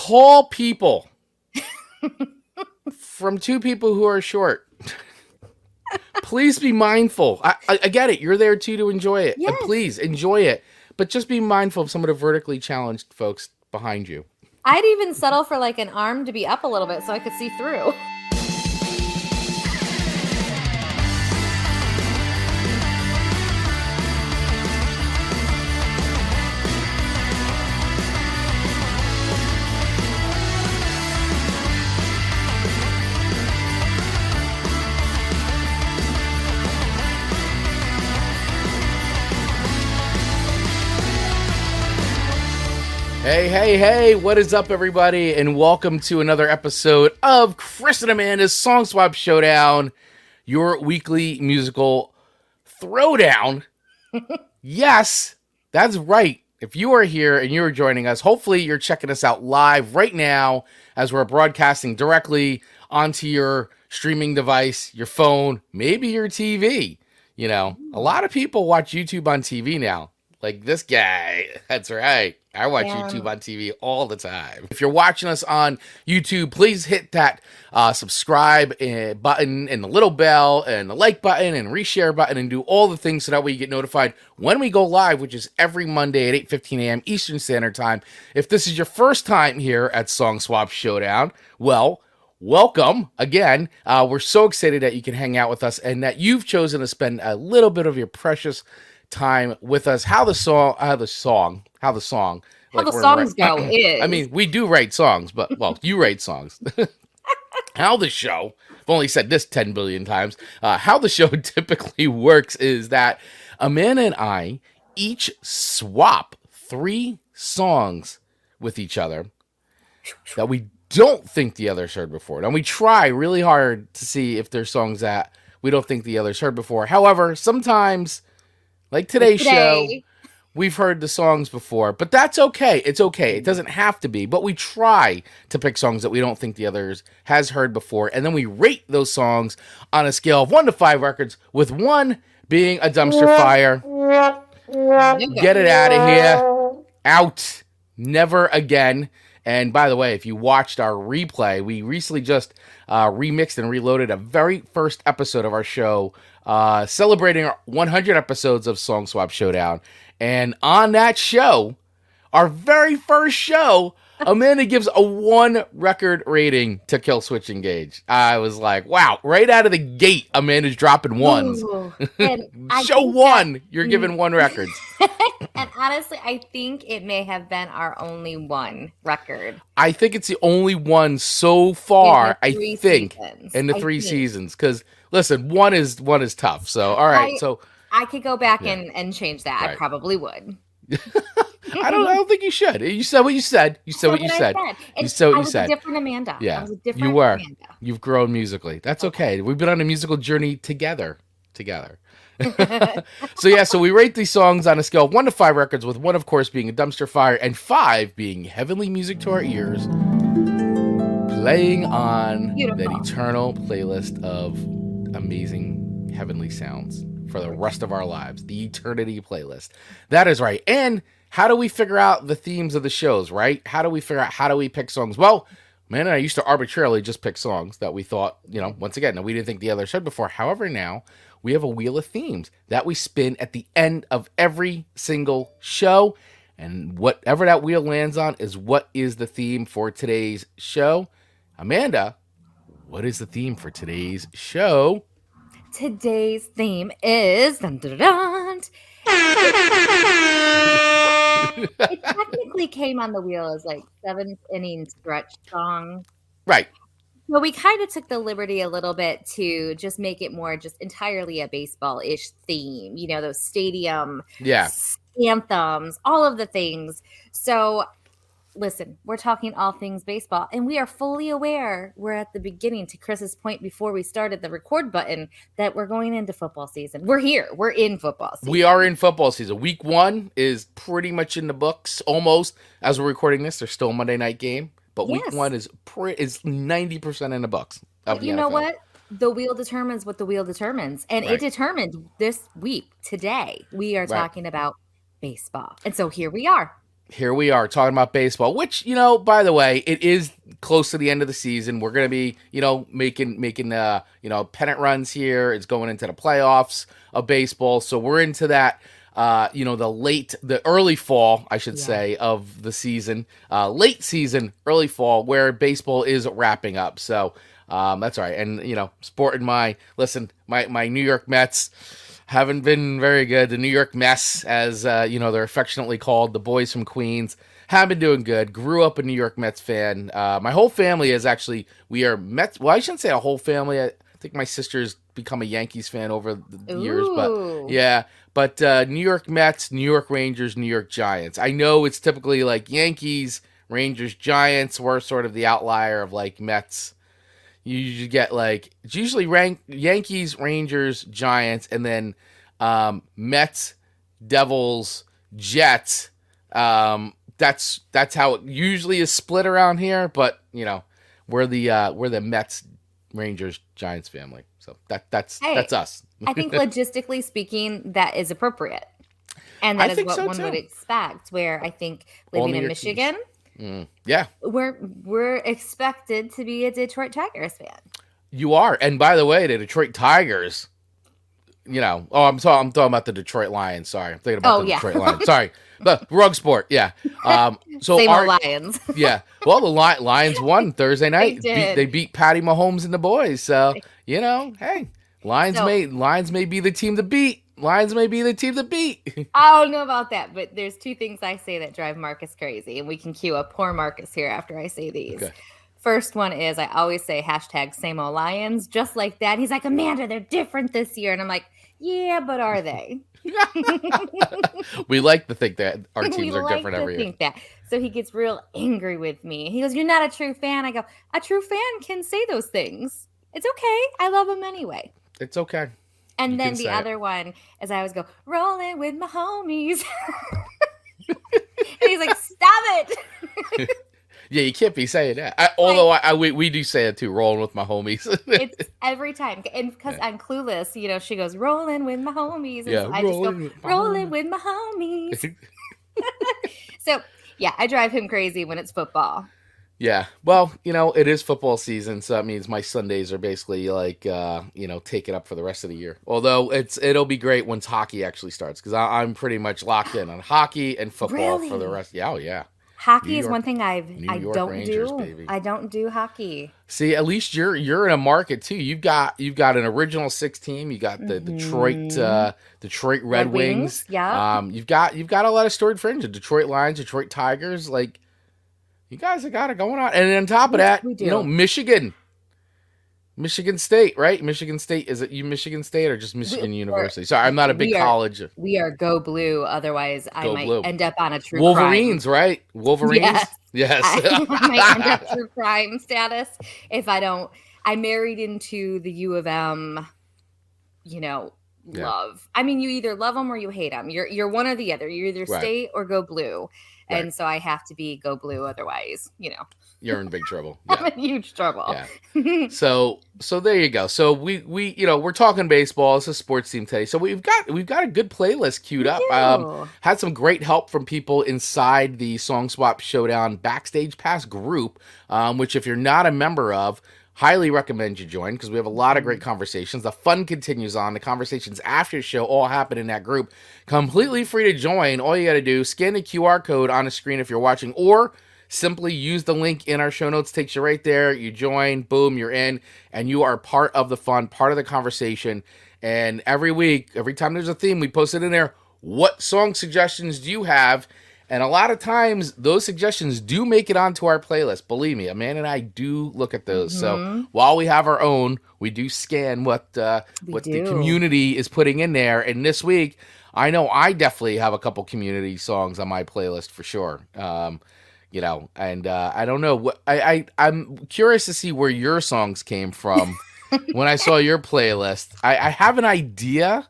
tall people from two people who are short. Please be mindful. I get it. You're there too to enjoy it. Yes. Please enjoy it. But just be mindful of some of the vertically challenged folks behind you. I'd even settle for like an arm to be up a little bit so I could see through. Hey, what is up, everybody? And welcome to another episode of Chris and Amanda's Song Swap Showdown, your weekly musical throwdown. Yes, that's right. If you are here and you're joining us, hopefully you're checking us out live right now as we're broadcasting directly onto your streaming device, your phone, maybe your TV. You know, a lot of people watch YouTube on TV now. Like this guy. That's right. I watch YouTube on TV all the time. If you're watching us on YouTube, please hit that subscribe button and the little bell and the like button and reshare button and do all the things so that way you get notified when we go live, which is every Monday at 8:15 a.m. Eastern Standard Time. If this is your first time here at Song Swap Showdown, well, welcome again. We're so excited that you can hang out with us and that you've chosen to spend a little bit of your precious time with us. How the songs go is. I mean, we do write songs, but well, you write songs. How the show, I've only said this 10 billion times, how the show typically works is that Amanda and I each swap 3 songs with each other that we don't think the other's heard before. And we try really hard to see if there's songs that we don't think the other's heard before. However, sometimes, like today's show, we've heard the songs before, but that's okay. It's okay. It doesn't have to be, but we try to pick songs that we don't think the others has heard before, and then we rate those songs on a scale of 1 to 5 records, with 1 being a dumpster fire. Get it out of here. Out. Never again. And by the way, if you watched our replay, we recently just remixed and reloaded a very first episode of our show, celebrating our 100 episodes of Song Swap Showdown. And on that show, our very first show, Amanda gives a 1 record rating to Kill Switch Engage. I was like, wow, right out of the gate, Amanda's dropping ones. Show 1, you're giving 1 records. And honestly, I think it may have been our only 1 record. I think it's the only one so far, in the 3 seasons. Because, listen, one is tough. So, all right. I could go back and change that. Right. I probably would. I don't think you should. You said what you said. You said what you said. You said what you said. I was a different Amanda. Yeah, I was a different you were. Amanda. You've grown musically. That's okay. We've been on a musical journey together. So we rate these songs on a scale of 1 to 5 records, with 1, of course, being a dumpster fire and 5 being heavenly music to our ears, playing on that eternal playlist of amazing heavenly sounds for the rest of our lives, the eternity playlist. That is right. And how do we figure out the themes of the shows, right? How do we pick songs? Well, man, I used to arbitrarily just pick songs that we thought, once again, that we didn't think the others heard before. However, now we have a wheel of themes that we spin at the end of every single show. And whatever that wheel lands on is what is the theme for today's show. Amanda, what is the theme for today's show? Today's theme is... Dun, dun, dun, dun. It technically came on the wheel as like 7th inning stretch song. Right. So we kind of took the liberty a little bit to just make it more just entirely a baseball-ish theme. Those stadium anthems, all of the things. So listen, we're talking all things baseball, and we are fully aware, we're at the beginning, to Chris's point before we started the record button, that we're going into football season. We're here. We're in football season. We are in football season. Week 1 is pretty much in the books, almost. As we're recording this, there's still a Monday night game, but week 1 is 90% in the books. But you know what? The wheel determines what the wheel determines, and it determined this week, today. We are talking about baseball. And so here we are. here we are talking about baseball, which, by the way, it is close to the end of the season. We're going to be, making pennant runs here. It's going into the playoffs of baseball. So we're into that, the early fall, I should say, of the season, late season, early fall, where baseball is wrapping up. So that's all right. And, sporting my New York Mets haven't been very good. The New York Mess, as they're affectionately called, the boys from Queens, have been doing good. Grew up a New York Mets fan. My whole family is actually, we are Mets. Well, I shouldn't say a whole family. I think my sister's become a Yankees fan over the years. But yeah, but New York Mets, New York Rangers, New York Giants. I know it's typically like Yankees, Rangers, Giants. We're sort of the outlier of like Mets. You get it's usually Yankees, Rangers, Giants, and then Mets, Devils, Jets. That's how it usually is split around here. But we're the Mets, Rangers, Giants family. So that's us. I think logistically speaking, that is appropriate, and that is what one would expect. Where I think living in Michigan. Yeah, we're expected to be a Detroit Tigers fan. You are, and by the way, the Detroit Tigers. I'm talking about the Detroit Lions. Sorry, I'm thinking about the Detroit Lions. Sorry, the rug sport. Yeah. So Same old Lions. Yeah. Well, the Lions won Thursday night. They beat Patty Mahomes and the boys. So hey, Lions may be the team to beat. Lions may be the team to beat. I don't know about that, but there's two things I say that drive Marcus crazy, and we can cue up poor Marcus here after I say these. Okay. First one is I always say hashtag same old Lions, just like that. He's like, Amanda, they're different this year. And I'm like, yeah, but are they? We like to think that our teams are different every year. That. So he gets real angry with me. He goes, you're not a true fan. I go, a true fan can say those things. It's okay. I love them anyway. It's okay. And then the other one is I always go, rolling with my homies. And he's like, stop it. Yeah, you can't be saying that. Although we do say it too, rolling with my homies. It's every time. And because I'm clueless, she goes, rolling with my homies. And I just go, rolling with my homies. So, yeah, I drive him crazy when it's football. Yeah. Well, it is football season, so that means my Sundays are basically taken up for the rest of the year. Although it'll be great once hockey actually starts, because I'm pretty much locked in on hockey and football for the rest. Yeah, oh yeah. Hockey is one thing I don't do. Baby. I don't do hockey. See, at least you're in a market too. You've got an original 6 team. You got the Detroit Red Wings. Yeah. You've got a lot of storied fringe. The Detroit Lions, Detroit Tigers. Like, you guys have got it going on. And on top of that, Michigan State, right? Michigan State, is it Michigan State or just Michigan University? Sorry, I'm not a big college. We are go blue. Otherwise, I might end up on a true Wolverines, crime. Right? Wolverines? Yes. I might end up true crime status if I don't. I married into the U of M, love. I mean, you either love them or you hate them. You're one or the other. You're either state or go blue. Right. And so I have to be go blue. Otherwise, you're in big trouble. Yeah. I'm in huge trouble. Yeah. So there you go. So we we're talking baseball. It's a sports team today. So we've got a good playlist queued up. Had some great help from people inside the Song Swap Showdown Backstage Pass group, which if you're not a member of, highly recommend you join, because we have a lot of great conversations. The fun continues on. The conversations after the show all happen in that group. Completely free to join. All you got to do, scan the QR code on the screen if you're watching, or simply use the link in our show notes. Takes you right there. You join, boom, you're in, and you are part of the fun, part of the conversation. And every week, every time there's a theme, we post it in there. What song suggestions do you have? And a lot of times, those suggestions do make it onto our playlist. Believe me, Amanda and I do look at those. Mm-hmm. So while we have our own, we do scan what the community is putting in there. And this week, I know I definitely have a couple community songs on my playlist for sure. And I don't know what I'm curious to see where your songs came from when I saw your playlist. I have an idea.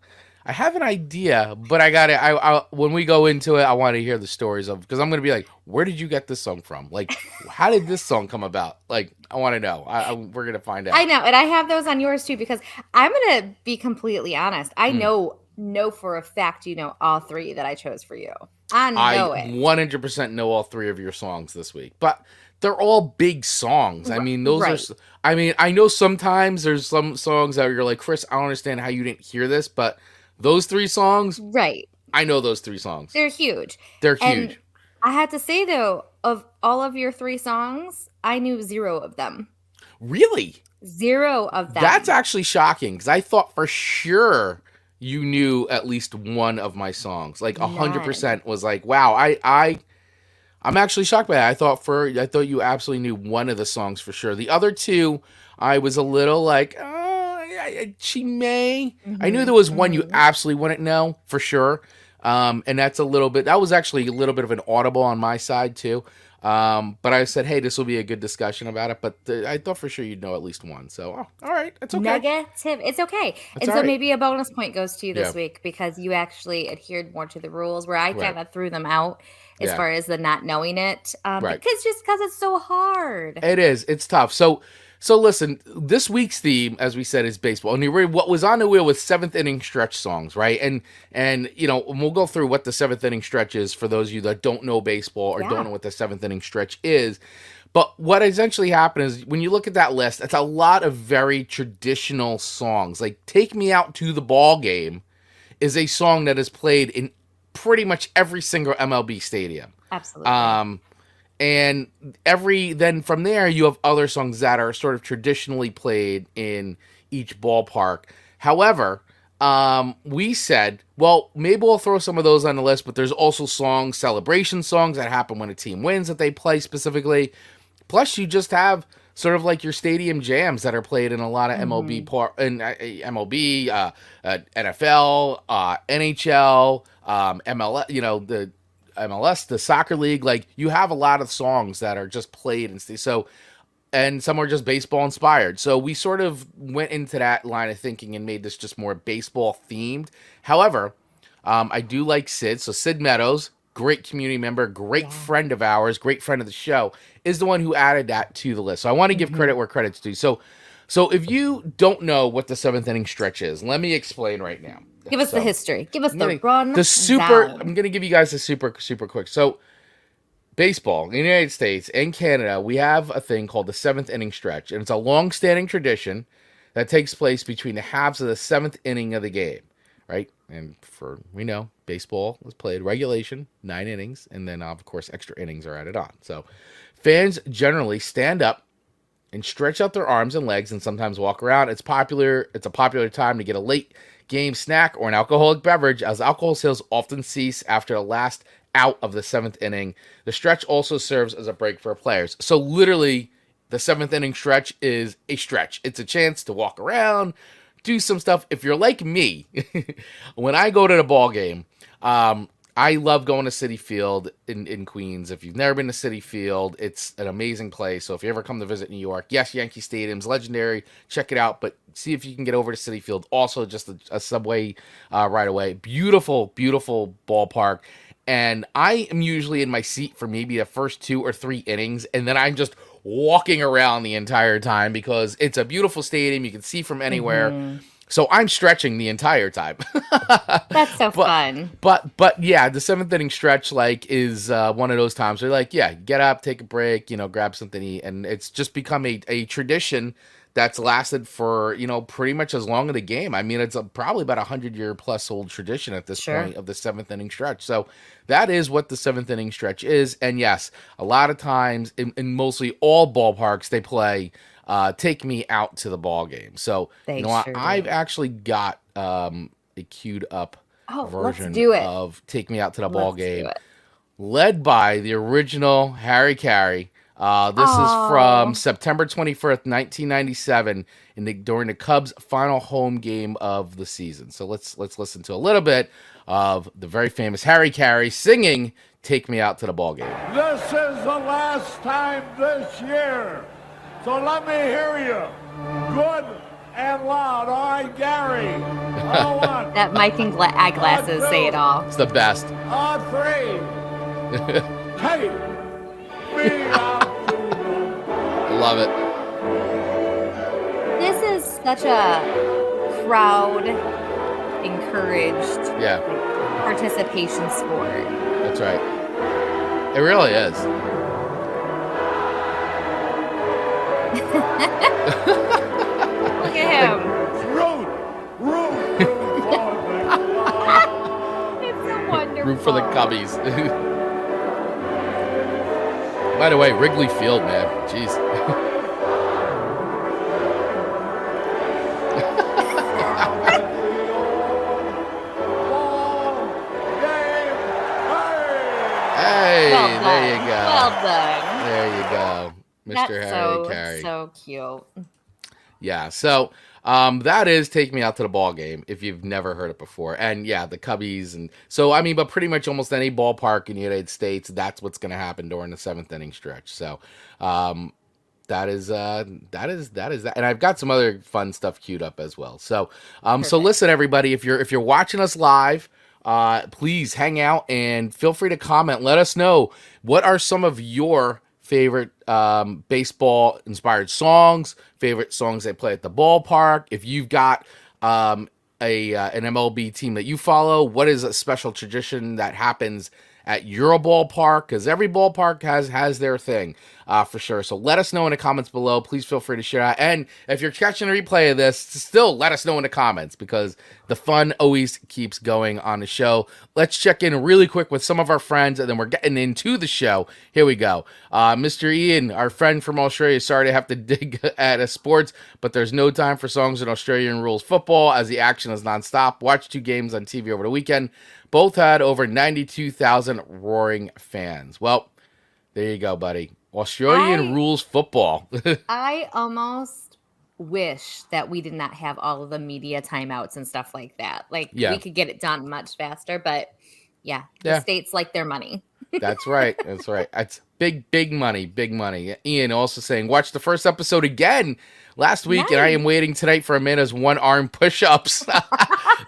But I got it. When we go into it, I want to hear the stories of, because I'm going to be like, where did you get this song from? Like, how did this song come about? Like, I want to know. We're going to find out. I know. And I have those on yours too, because I'm going to be completely honest. I know for a fact, all 3 that I chose for you. I I know it. 100% know all three of your songs this week, but they're all big songs. I mean, those Right. are. I mean, I know sometimes there's some songs that you're like, Chris, I don't understand how you didn't hear this, but those three songs, Right. I know those three songs. They're huge. They're And huge. I had to say, though, of all of your 3 songs, I knew 0 of them. Really? 0 of them. That's actually shocking because I thought for sure you knew at least one of my songs. Like 100% was like, wow, I'm actually shocked by that. I thought you absolutely knew one of the songs for sure. The other two, I was a little like, she may. I knew there was one you absolutely wouldn't know for sure. And that was actually a little bit of an audible on my side too. But I said, hey, this will be a good discussion about it. But I thought for sure you'd know at least one. So, all right. It's okay. Negative. It's okay. That's and so right. maybe a bonus point goes to you this week because you actually adhered more to the rules where I kind of threw them out as far as the not knowing it. Because it's so hard. It is. It's tough. So listen, this week's theme, as we said, is baseball. And what was on the wheel was 7th inning stretch songs, right? And we'll go through what the 7th inning stretch is for those of you that don't know baseball or don't know what the 7th inning stretch is. But what essentially happened is when you look at that list, it's a lot of very traditional songs. Like Take Me Out to the Ball Game is a song that is played in pretty much every single MLB stadium. Absolutely. And then from there, you have other songs that are sort of traditionally played in each ballpark. However, we said, well, maybe we'll throw some of those on the list, but there's also celebration songs that happen when a team wins that they play specifically. Plus, you just have sort of like your stadium jams that are played in a lot of MLB, NFL, NHL, MLS, the MLS, the soccer league, like you have a lot of songs that are just played and some are just baseball inspired. So we sort of went into that line of thinking and made this just more baseball themed. However, I do like Sid. So Sid Meadows, great community member, great friend of ours, great friend of the show, is the one who added that to the list. So I want to give credit where credit's due. So if you don't know what the 7th inning stretch is, let me explain right now. Give us the history. Give us the run. I'm going to give you guys a super quick. So, baseball in the United States and Canada, we have a thing called the 7th inning stretch, and it's a long-standing tradition that takes place between the halves of the 7th inning of the game, right? And we know baseball is played regulation 9 innings, and then of course extra innings are added on. So, fans generally stand up and stretch out their arms and legs, and sometimes walk around. It's a popular time to get a late game snack or an alcoholic beverage, as alcohol sales often cease after the last out of the 7th inning. The stretch also serves as a break for players. So literally, the 7th inning stretch is a stretch. It's a chance to walk around, do some stuff. If you're like me, when I go to the ball game, I love going to Citi Field in Queens. If you've never been to Citi Field, it's an amazing place. So if you ever come to visit New York, yes, Yankee Stadium's legendary. Check it out, but see if you can get over to Citi Field. Also, just a subway right away. Beautiful, beautiful ballpark. And I am usually in my seat for maybe the first 2 or 3 innings, and then I'm just walking around the entire time because it's a beautiful stadium. You can see from anywhere. So I'm stretching the entire time. That's so fun. But yeah, the 7th inning stretch is one of those times where get up, take a break, grab something to eat, and it's just become a tradition that's lasted for pretty much as long as the game. I mean, it's probably about 100-year plus old tradition at this point of the 7th inning stretch. So that is what the 7th inning stretch is. And yes, a lot of times in mostly all ballparks they play Take Me Out to the Ball Game. So I've actually got a queued up version of Take Me Out to the Ball Game, led by the original Harry Carey. This is from September 21st, 1997, during the Cubs' final home game of the season. So let's listen to a little bit of the very famous Harry Carey singing "Take Me Out to the Ball Game." This is the last time this year, so let me hear you, good and loud. All right, Gary. On one. That Mike and eyeglasses say it all. It's the best. On 3. Take me out. Love it. This is such a crowd encouraged participation sport. That's right. It really is. Look at him. Root. It's so wonderful. Root for the Cubbies. By the way, Wrigley Field, man. Jeez. Hey, Well there you go. Well done. There you go. Mr. Harry Carey. So cute. Yeah, so that is Take Me Out to the Ball Game if you've never heard it before. And yeah, the Cubbies. And so, I mean, but pretty much almost any ballpark in the United States, that's what's going to happen during the seventh inning stretch. So that is that. And I've got some other fun stuff queued up as well. So so listen, everybody, if you're watching us live, please hang out and feel free to comment. Let us know what are some of your favorite baseball inspired songs, favorite songs they play at the ballpark. If you've got an MLB team that you follow, what is a special tradition that happens at your ballpark? Because every ballpark has their thing for sure. So let us know in the comments below. Please feel free to share out. And if you're catching a replay of this, still let us know in the comments because the fun always keeps going on the show. Let's check in really quick with some of our friends, and then we're getting into the show. Here we go. Mr. Ian, our friend from Australia, sorry to have to dig at sports, but there's no time for songs in Australian rules football as the action is nonstop. Watch 2 games on TV over the weekend. Both had over 92,000 roaring fans. Well, there you go, buddy. Australian rules football. I almost wish that we did not have all of the media timeouts and stuff like that. Like, we could get it done much faster, but the states like their money. That's right. That's right. It's big money, big money. Ian also saying, watch the first episode again last week, and I am waiting tonight for Amanda's one-arm push-ups.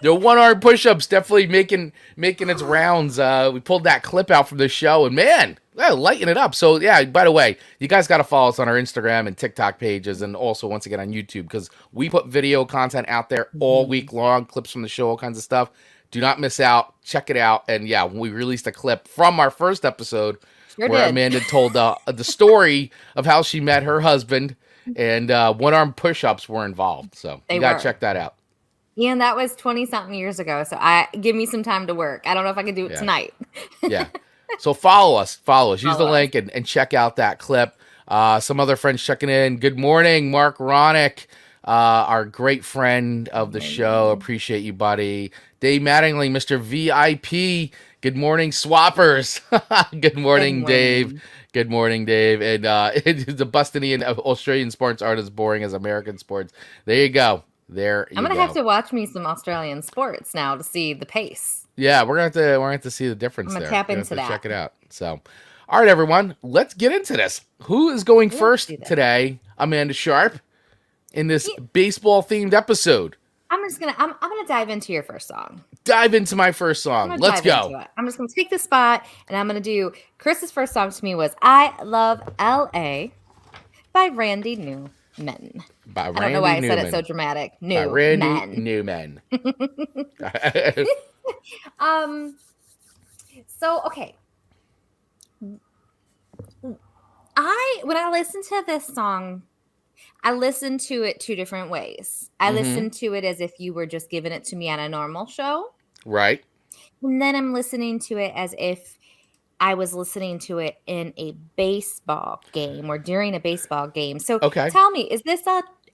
The one-arm push-ups definitely making its rounds. We pulled that clip out from the show, and man, lighten it up. So, yeah, by the way, you guys got to follow us on our Instagram and TikTok pages, and also, once again, on YouTube, because we put video content out there all week long, clips from the show, all kinds of stuff. Do not miss out. Check it out. And, yeah, we released a clip from our first episode where Amanda told the story of how she met her husband, and one-arm push-ups were involved. So you got to check that out. Yeah, and that was 20-something years ago. So give me some time to work. I don't know if I can do it tonight. Yeah. So follow us. Use the link and check out that clip. Some other friends checking in. Good morning, Mark Ronick, our great friend of the show. Appreciate you, buddy. Dave Mattingly, Mr. VIP. Good morning, Swappers. Good morning, Dave. Good morning, Dave. And the Bostonian Australian sports aren't as boring as American sports. There you go. I'm gonna have to watch me some Australian sports now to see the pace. Yeah, we're gonna have to see the difference. I'm gonna there. tap into that. Check it out. So, all right, everyone, let's get into this. Who is going first today? Amanda Sharp in this baseball themed episode. I'm gonna dive into your first song. Dive into my first song. Let's go. I'm just gonna take the spot, and I'm gonna do Chris's first song to me was "I Love L.A." by Randy Newman. I don't know why I said it so dramatic. Newman. So okay. When I listen to this song, I listen to it 2 different ways. I listen to it as if you were just giving it to me on a normal show. Right. And then I'm listening to it as if I was listening to it in a baseball game or during a baseball game. So tell me,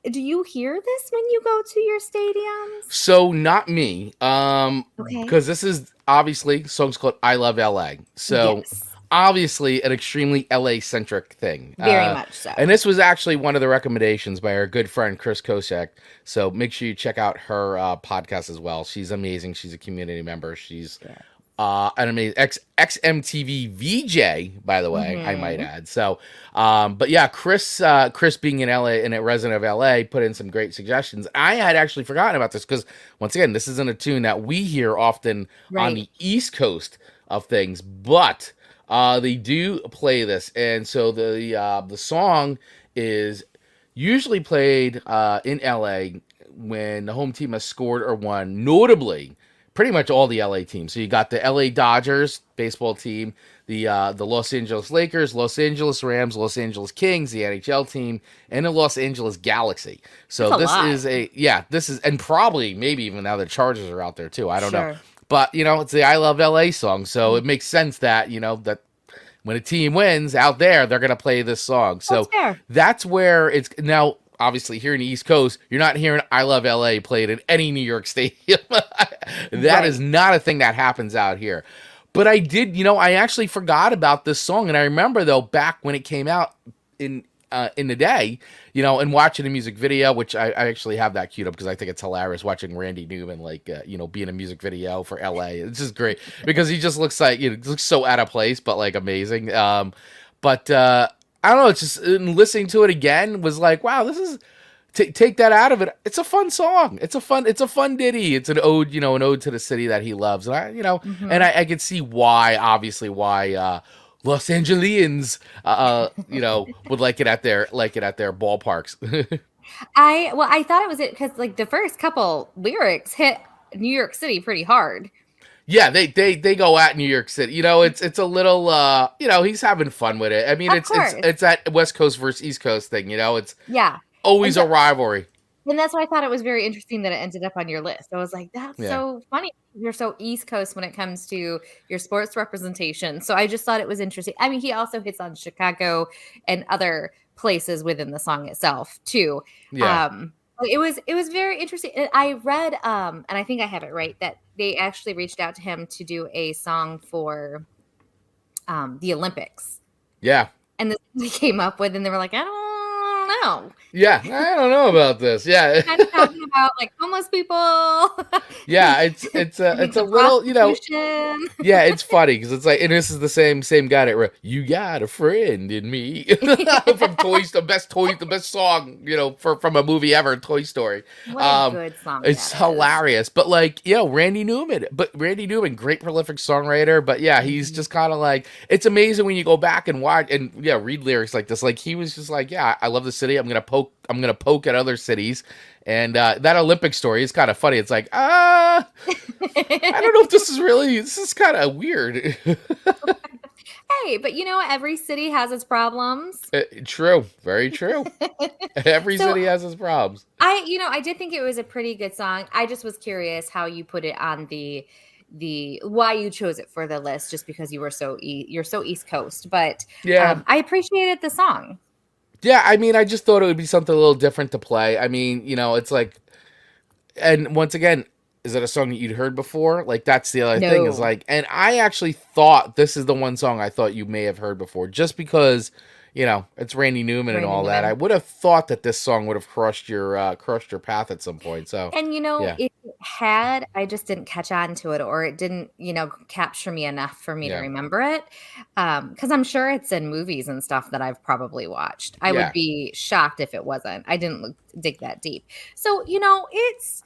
do you hear this when you go to your stadiums? So not me. Because this is obviously song's called I Love LA. So obviously an extremely LA centric thing. Very much so. And this was actually one of the recommendations by our good friend Chris Kosak. So make sure you check out her podcast as well. She's amazing. She's a community member. She's an amazing ex-MTV VJ, by the way, I might add. So, but yeah, Chris being in LA and a resident of LA put in some great suggestions. I had actually forgotten about this because once again, this isn't a tune that we hear often on the East Coast of things, but they do play this. And so the song is usually played in LA when the home team has scored or won, notably pretty much all the LA teams. So you got the LA Dodgers baseball team, the Los Angeles Lakers, Los Angeles Rams, Los Angeles Kings, the NHL team, and the Los Angeles Galaxy. So this is and probably maybe even now the Chargers are out there too. I don't know. But it's the I Love LA song, so it makes sense that that when a team wins out there, they're gonna play this song. So that's where it's now. Obviously, here in the East Coast, you're not hearing I Love LA played in any New York stadium. That is not a thing that happens out here. But I did, I actually forgot about this song. And I remember, though, back when it came out in the day, and watching the music video, which I actually have that queued up because I think it's hilarious watching Randy Newman, be in a music video for LA. It's just great because he just looks like, looks so out of place, but like amazing. I don't know. It's just listening to it again was like, wow, this is take that out of it. It's a fun song. It's a fun ditty. It's an ode, an ode to the city that he loves. And and I could see why Los Angelians, would like it at their ballparks. I thought it was it because like the first couple lyrics hit New York City pretty hard. Yeah, they go at New York City. It's a little he's having fun with it. I mean, it's that West Coast versus East Coast thing, it's always a rivalry. And that's why I thought it was very interesting that it ended up on your list. I was like, that's so funny. You're so East Coast when it comes to your sports representation. So I just thought it was interesting. I mean, he also hits on Chicago and other places within the song itself too. Yeah. It was very interesting. I read, and I think I have it right, that they actually reached out to him to do a song for the Olympics. Yeah. And this they came up with, and they were like, I don't know. Yeah, I don't know about this. Yeah. Kind of talking about like homeless people. Yeah, it's a little, yeah, it's funny because it's like, and this is the same guy that wrote, "You Got a Friend in Me" from the best song, from a movie ever, Toy Story. What a good song. It's hilarious. But like, Randy Newman, great prolific songwriter, but yeah, he's just kind of like, it's amazing when you go back and watch and read lyrics like this. Like he was just like, yeah, I love the city. I'm gonna poke at other cities. And that Olympic story is kind of funny. It's like, I don't know if this is kind of weird. Hey, but every city has its problems. True. Very true. Every city has its problems. I did think it was a pretty good song. I just was curious how you put it on the why you chose it for the list, just because you're so East Coast. But I appreciated the song. Yeah, I mean, I just thought it would be something a little different to play. I mean, it's like, and once again, is it a song that you'd heard before? Like, that's the other thing is like, and I actually thought this is the one song I thought you may have heard before, just because, it's Randy Newman and all that. I would have thought that this song would have crossed your path at some point. So, and if it had, I just didn't catch on to it, or it didn't, capture me enough for me to remember it. Because I'm sure it's in movies and stuff that I've probably watched. I would be shocked if it wasn't. I didn't dig that deep. So, it's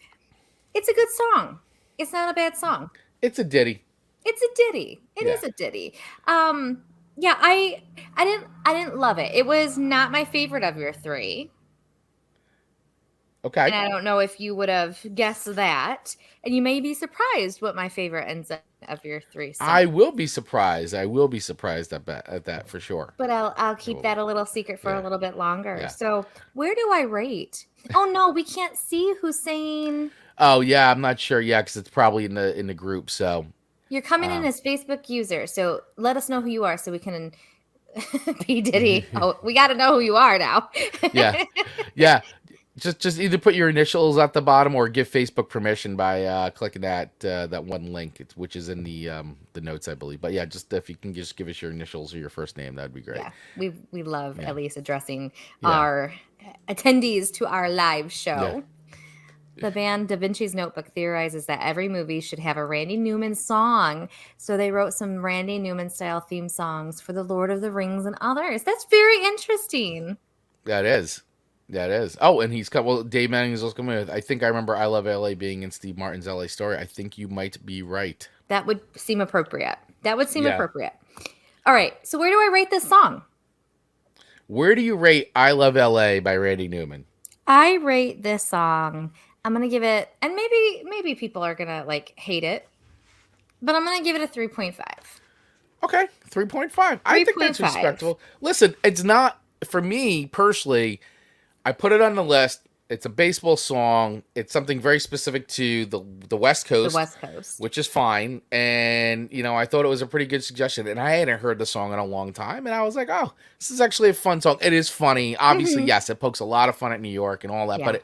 a good song. It's not a bad song. It's a ditty. It is a ditty. Yeah, I didn't love it. It was not my favorite of your three. Okay. And I don't know if you would have guessed that. And you may be surprised what my favorite ends up of your three. So. I will be surprised. at that for sure. But I'll keep that a little secret for a little bit longer. Yeah. So where do I rate? Oh no, we can't see who's saying. Oh yeah, I'm not sure. Yeah, because it's probably in the group. So you're coming in as Facebook user. So let us know who you are so we can P Diddy. Oh, we got to know who you are now. Yeah. Just either put your initials at the bottom or give Facebook permission by clicking that one link, which is in the notes, I believe. But yeah, just if you can just give us your initials or your first name, that'd be great. Yeah, we love at least addressing our attendees to our live show. Yeah. The band Da Vinci's Notebook theorizes that every movie should have a Randy Newman song. So they wrote some Randy Newman style theme songs for The Lord of the Rings and others. That's very interesting. That is. Oh, and Dave Manning is also coming with, I think I remember I Love LA being in Steve Martin's LA Story. I think you might be right. That would seem appropriate. Appropriate. All right. So where do I rate this song? Where do you rate I Love LA by Randy Newman? I rate this song I'm going to give it, and maybe people are going to like hate it, but I'm going to give it a 3.5. Okay, 3.5. I think that's respectable. Listen, it's not, for me personally, I put it on the list. It's a baseball song. It's something very specific to the West Coast. The West Coast. Which is fine. And, you know, I thought it was a pretty good suggestion. And I hadn't heard the song in a long time. And I was like, oh, this is actually a fun song. It is funny. Obviously, yes, it pokes a lot of fun at New York and all that. Yeah. But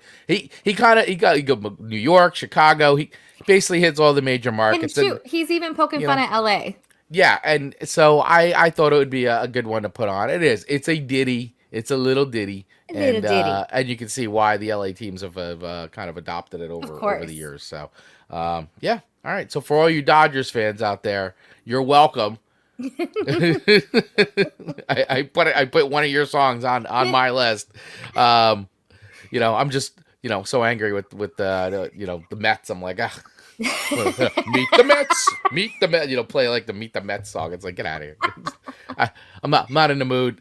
he got New York, Chicago. He basically hits all the major markets. And he's even poking fun at LA. Yeah. And so I thought it would be a good one to put on. It is. It's a ditty. It's a little ditty. And you can see why the LA teams have kind of adopted it over the years. So, yeah. All right. So for all you Dodgers fans out there, you're welcome. I put one of your songs on my list. You know, I'm just, you know, so angry with the Mets. I'm like, meet the Mets, you know, play like the Meet the Mets song. It's like, get out of here. I'm not in the mood.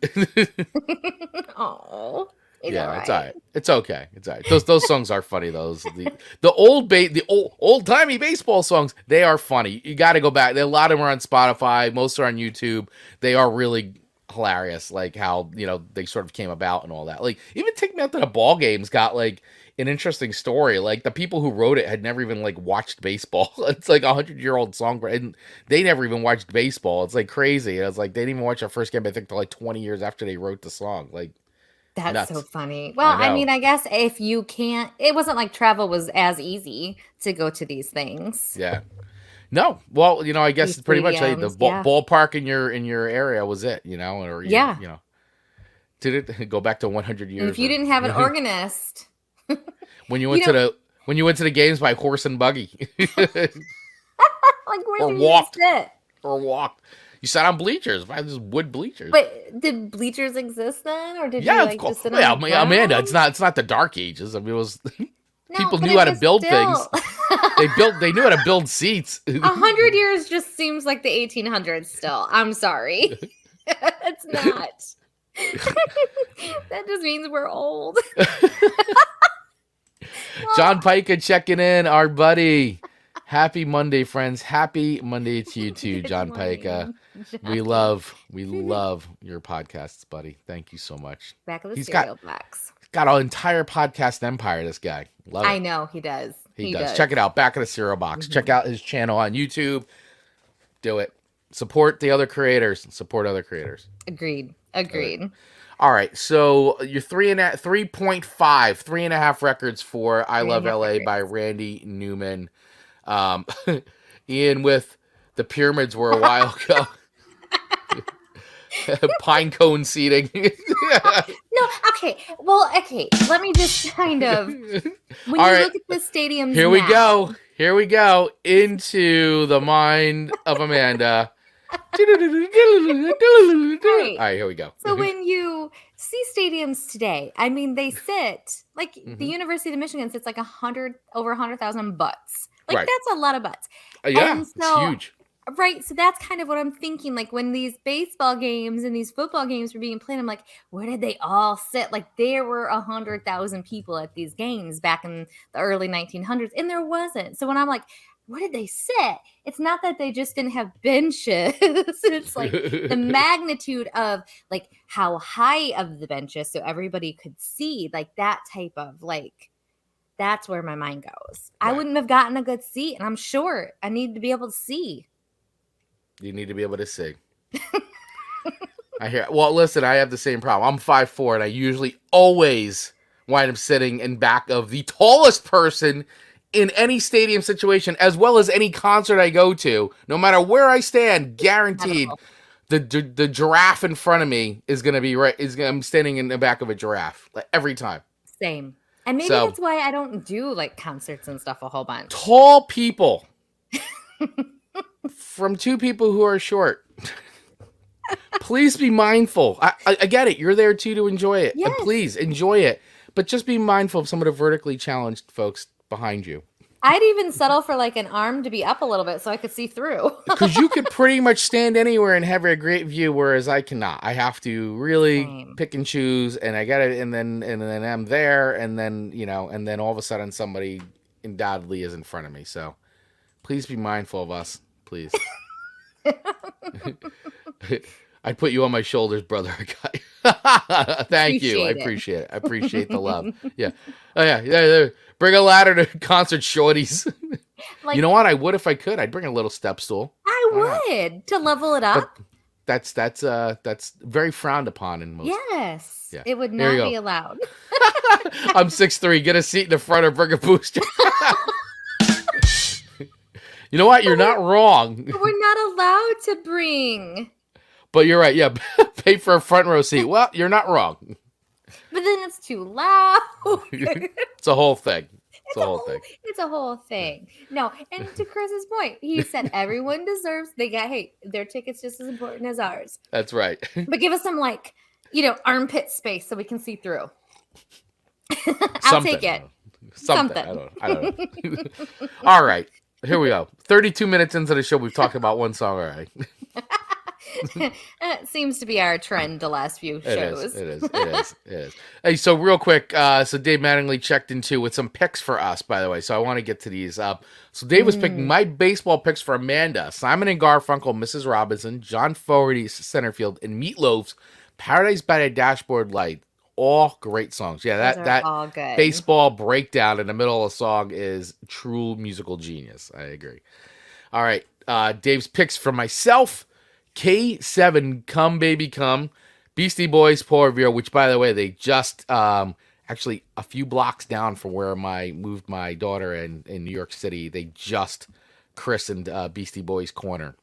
Oh, yeah, it's all right. It's okay. It's all right. Those songs are funny. The old timey baseball songs, they are funny. You got to go back. A lot of them are on Spotify. Most are on YouTube. They are really hilarious. Like how, you know, they sort of came about and all that. Like even Take Me Out to the Ball Game's got like an interesting story. Like the people who wrote it had never even like watched baseball. It's like 100-year-old song, and they never even watched baseball. It's like crazy. It's like they didn't even watch their first game, I think, till like 20 years after they wrote the song. Like, that's nuts. So funny. Well, I mean, I guess if you can't, it wasn't like travel was as easy to go to these things. Yeah. No. Well, you know, I guess it's pretty much like the ballpark in your area was it, you know, or you know, did it go back to 100 years? And if you didn't have an organist, when you went to the games by horse and buggy, like where did you sit? Or walked. You sat on bleachers, by just wood bleachers. But did bleachers exist then, or did you like just sit on the ground? Amanda, it's not the Dark Ages. I mean, it was people knew how to build things. They knew how to build seats. 100 years just seems like the 1800s. Still, I'm sorry, it's not. That just means we're old. John Pica checking in, our buddy. Happy Monday, friends. Happy Monday to you too, John Pica. We love your podcasts, buddy. Thank you so much. Back of the cereal box. He's got an entire podcast empire, this guy. Love it. I know, he does. He does. Check it out. Back of the cereal box. Mm-hmm. Check out his channel on YouTube. Do it. Support the other creators. Support other creators. Agreed. All right, so your 3.5, 3.5 records for I Love LA by Randy Newman. Ian with The Pyramids were a while ago. Pine cone seating. No, okay. Well, okay. Let me just kind of when all you right. look at the stadiums. Here we go into the mind of Amanda. All right, here we go. So when you see stadiums today, I mean, they sit like the University of Michigan sits like over 100,000 butts. Like that's a lot of butts. Yeah, it's huge. Right. So that's kind of what I'm thinking. Like when these baseball games and these football games were being played, I'm like, where did they all sit? Like there were 100,000 people at these games back in the early 1900s, and there wasn't. So when I'm like, where did they sit? It's not that they just didn't have benches. It's like the magnitude of like how high of the benches so everybody could see, like that type of like, that's where my mind goes. Right. I wouldn't have gotten a good seat, and I'm short. I need to be able to see. You need to be able to see. I hear. Well, listen, I have the same problem. I'm 5'4", and I usually always wind up sitting in back of the tallest person in any stadium situation, as well as any concert I go to. No matter where I stand, guaranteed, the giraffe in front of me is going to be right. I'm standing in the back of a giraffe like, every time. Same. And maybe that's why I don't do like concerts and stuff a whole bunch. Tall people from two people who are short. Please be mindful. I get it. You're there too to enjoy it. Yes. Please enjoy it. But just be mindful of some of the vertically challenged folks behind you. I'd even settle for like an arm to be up a little bit so I could see through. Because you could pretty much stand anywhere and have a great view, whereas I cannot. I have to really pick and choose, and I got it, and then I'm there, and then and then all of a sudden somebody undoubtedly is in front of me. So please be mindful of us, please. I'd put you on my shoulders, brother. Thank you. I appreciate it. I appreciate the love. Yeah. Oh, yeah. Bring a ladder to concert shorties. Like, you know what? I would if I could. I'd bring a little step stool. I would to level it up. But that's very frowned upon in most. Yes. Yeah. It would not be allowed. I'm 6'3". Get a seat in the front or bring a booster. You know what? You're not wrong. We're not allowed to bring. But you're right. Yeah, pay for a front row seat. Well, you're not wrong. But then it's too loud. It's a whole thing. It's a whole thing. It's a whole thing. No, and to Chris's point, he said everyone deserves. Their ticket's just as important as ours. That's right. But give us some armpit space so we can see through. I'll take it. Something. I don't know. All right. Here we go. 32 minutes into the show, we've talked about one song already. It seems to be our trend the last few shows. It is. Hey, so real quick, so Dave Mattingly checked in too with some picks for us, by the way. So I want to get to these up. So Dave was picking my baseball picks for Amanda: Simon and Garfunkel, Mrs. Robinson, John Fogerty's Centerfield, and Meatloaf's Paradise by the Dashboard Light. All great songs. Yeah, that all good. Baseball breakdown in the middle of a song is true musical genius. I agree. All right, Dave's picks for myself: K7, Come Baby Come, Beastie Boys, Paul Revere, which, by the way, they just actually a few blocks down from where I moved my daughter in New York City. They just christened Beastie Boys Corner.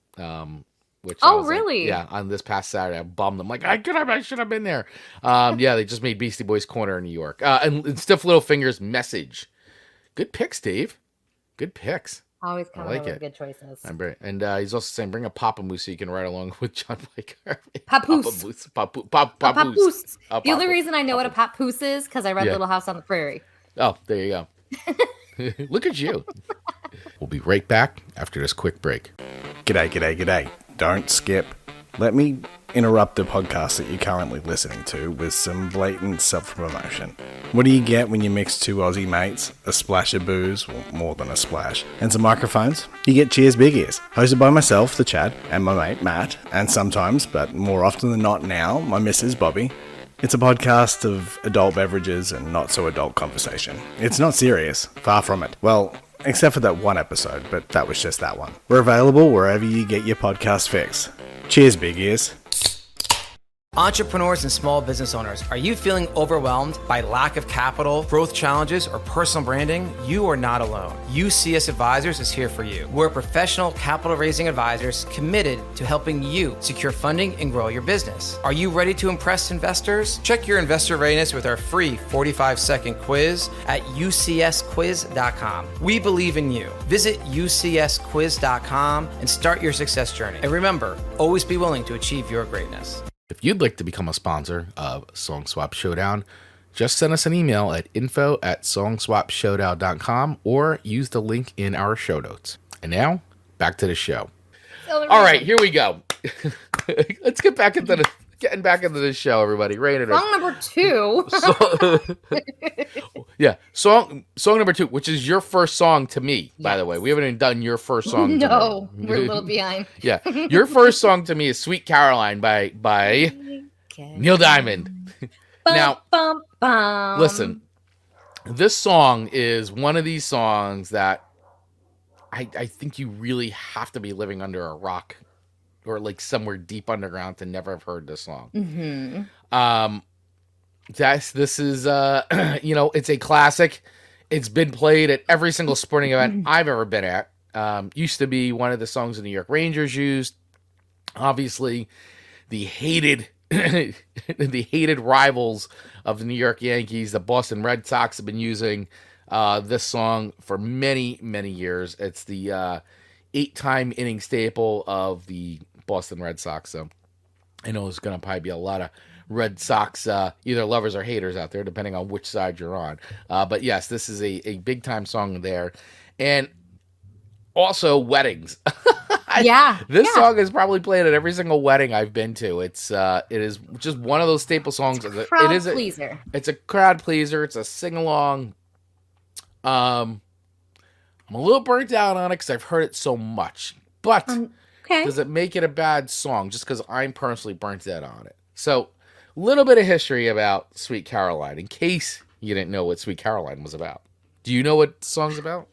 Which really? On this past Saturday, I bummed them. Like, I should have been there. Yeah, they just made Beastie Boys Corner in New York. And Stiff Little Fingers, Message. Good picks, Dave. Good picks. Always coming up with good choices. And he's also saying, bring a Papa Moose so you can ride along with John Biker. Papoose. Papoose. The only reason I know what a papoose is because I read Little House on the Prairie. Oh, there you go. Look at you. We'll be right back after this quick break. G'day. Don't skip. Let me interrupt the podcast that you're currently listening to with some blatant self-promotion. What do you get when you mix two Aussie mates, a splash of booze, well, more than a splash, and some microphones? You get Cheers Big Ears, hosted by myself, the Chad, and my mate, Matt, and sometimes, but more often than not now, my missus, Bobby. It's a podcast of adult beverages and not-so-adult conversation. It's not serious, far from it. Well, except for that one episode, but that was just that one. We're available wherever you get your podcast fix. Cheers, Big Ears. Entrepreneurs and small business owners, are you feeling overwhelmed by lack of capital, growth challenges, or personal branding? You are not alone. UCS Advisors is here for you. We're professional capital raising advisors committed to helping you secure funding and grow your business. Are you ready to impress investors? Check your investor readiness with our free 45-second quiz at ucsquiz.com. We believe in you. Visit ucsquiz.com and start your success journey. And remember, always be willing to achieve your greatness. If you'd like to become a sponsor of Song Swap Showdown, just send us an email at info@songswapshowdown.com or use the link in our show notes. And now, back to the show. All right, here we go. Let's get back into getting back into the show, everybody. Song number 2. Song number 2, which is your first song to me, by the way. We haven't even done your first song. No, we're a little behind. Yeah, your first song to me is Sweet Caroline by Neil Diamond. Listen, this song is one of these songs that I think you really have to be living under a rock or like somewhere deep underground to never have heard this song. Mm-hmm. This is it's a classic. It's been played at every single sporting event I've ever been at. Used to be one of the songs the New York Rangers used. Obviously, the hated rivals of the New York Yankees, the Boston Red Sox, have been using this song for many, many years. It's the 8-time inning staple of the Boston Red Sox. So I know there's going to probably be a lot of Red Sox either lovers or haters out there, depending on which side you're on. But yes, this is a big time song there. And also weddings. This song is probably played at every single wedding I've been to. It is just one of those staple songs. Pleaser. It's a crowd pleaser. It's a sing along. I'm a little burnt out on it because I've heard it so much. But does it make it a bad song just because I'm personally burnt out on it? So, a little bit of history about Sweet Caroline, in case you didn't know what Sweet Caroline was about. Do you know what the song's about?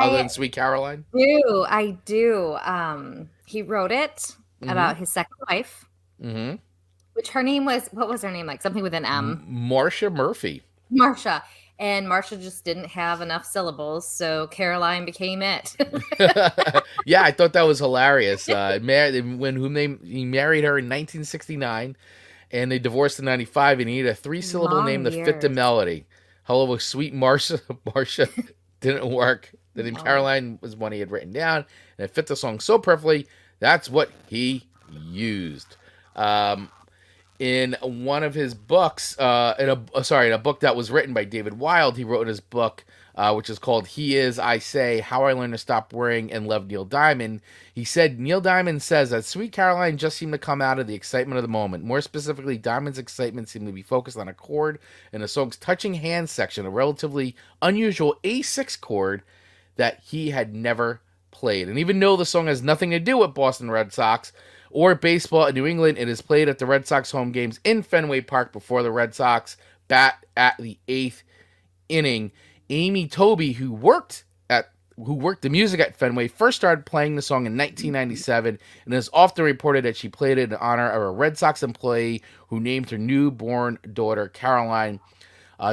Other than Sweet Caroline? I do. He wrote it about his second wife. Mm-hmm. Which her name was, what was her name? Like something with an M. Marcia Murphy. Marcia. And Marcia just didn't have enough syllables, so Caroline became it. Yeah, I thought that was hilarious. He married her in 1969, and they divorced in 95, and he needed a 3-syllable name that fit the melody. However, Sweet Marcia didn't work. The name Caroline was one he had written down, and it fit the song so perfectly. That's what he used. In one of his books, in a book that was written by David Wilde, he wrote in his book, which is called He Is, I Say, How I Learned to Stop Worrying and Love Neil Diamond. He said, Neil Diamond says that Sweet Caroline just seemed to come out of the excitement of the moment. More specifically, Diamond's excitement seemed to be focused on a chord in the song's touching hand section, a relatively unusual A6 chord that he had never played. And even though the song has nothing to do with Boston Red Sox or baseball in New England, it is played at the Red Sox home games in Fenway Park before the Red Sox bat at the 8th inning. Amy Toby, who worked the music at Fenway, first started playing the song in 1997, and is often reported that she played it in honor of a Red Sox employee who named her newborn daughter Caroline.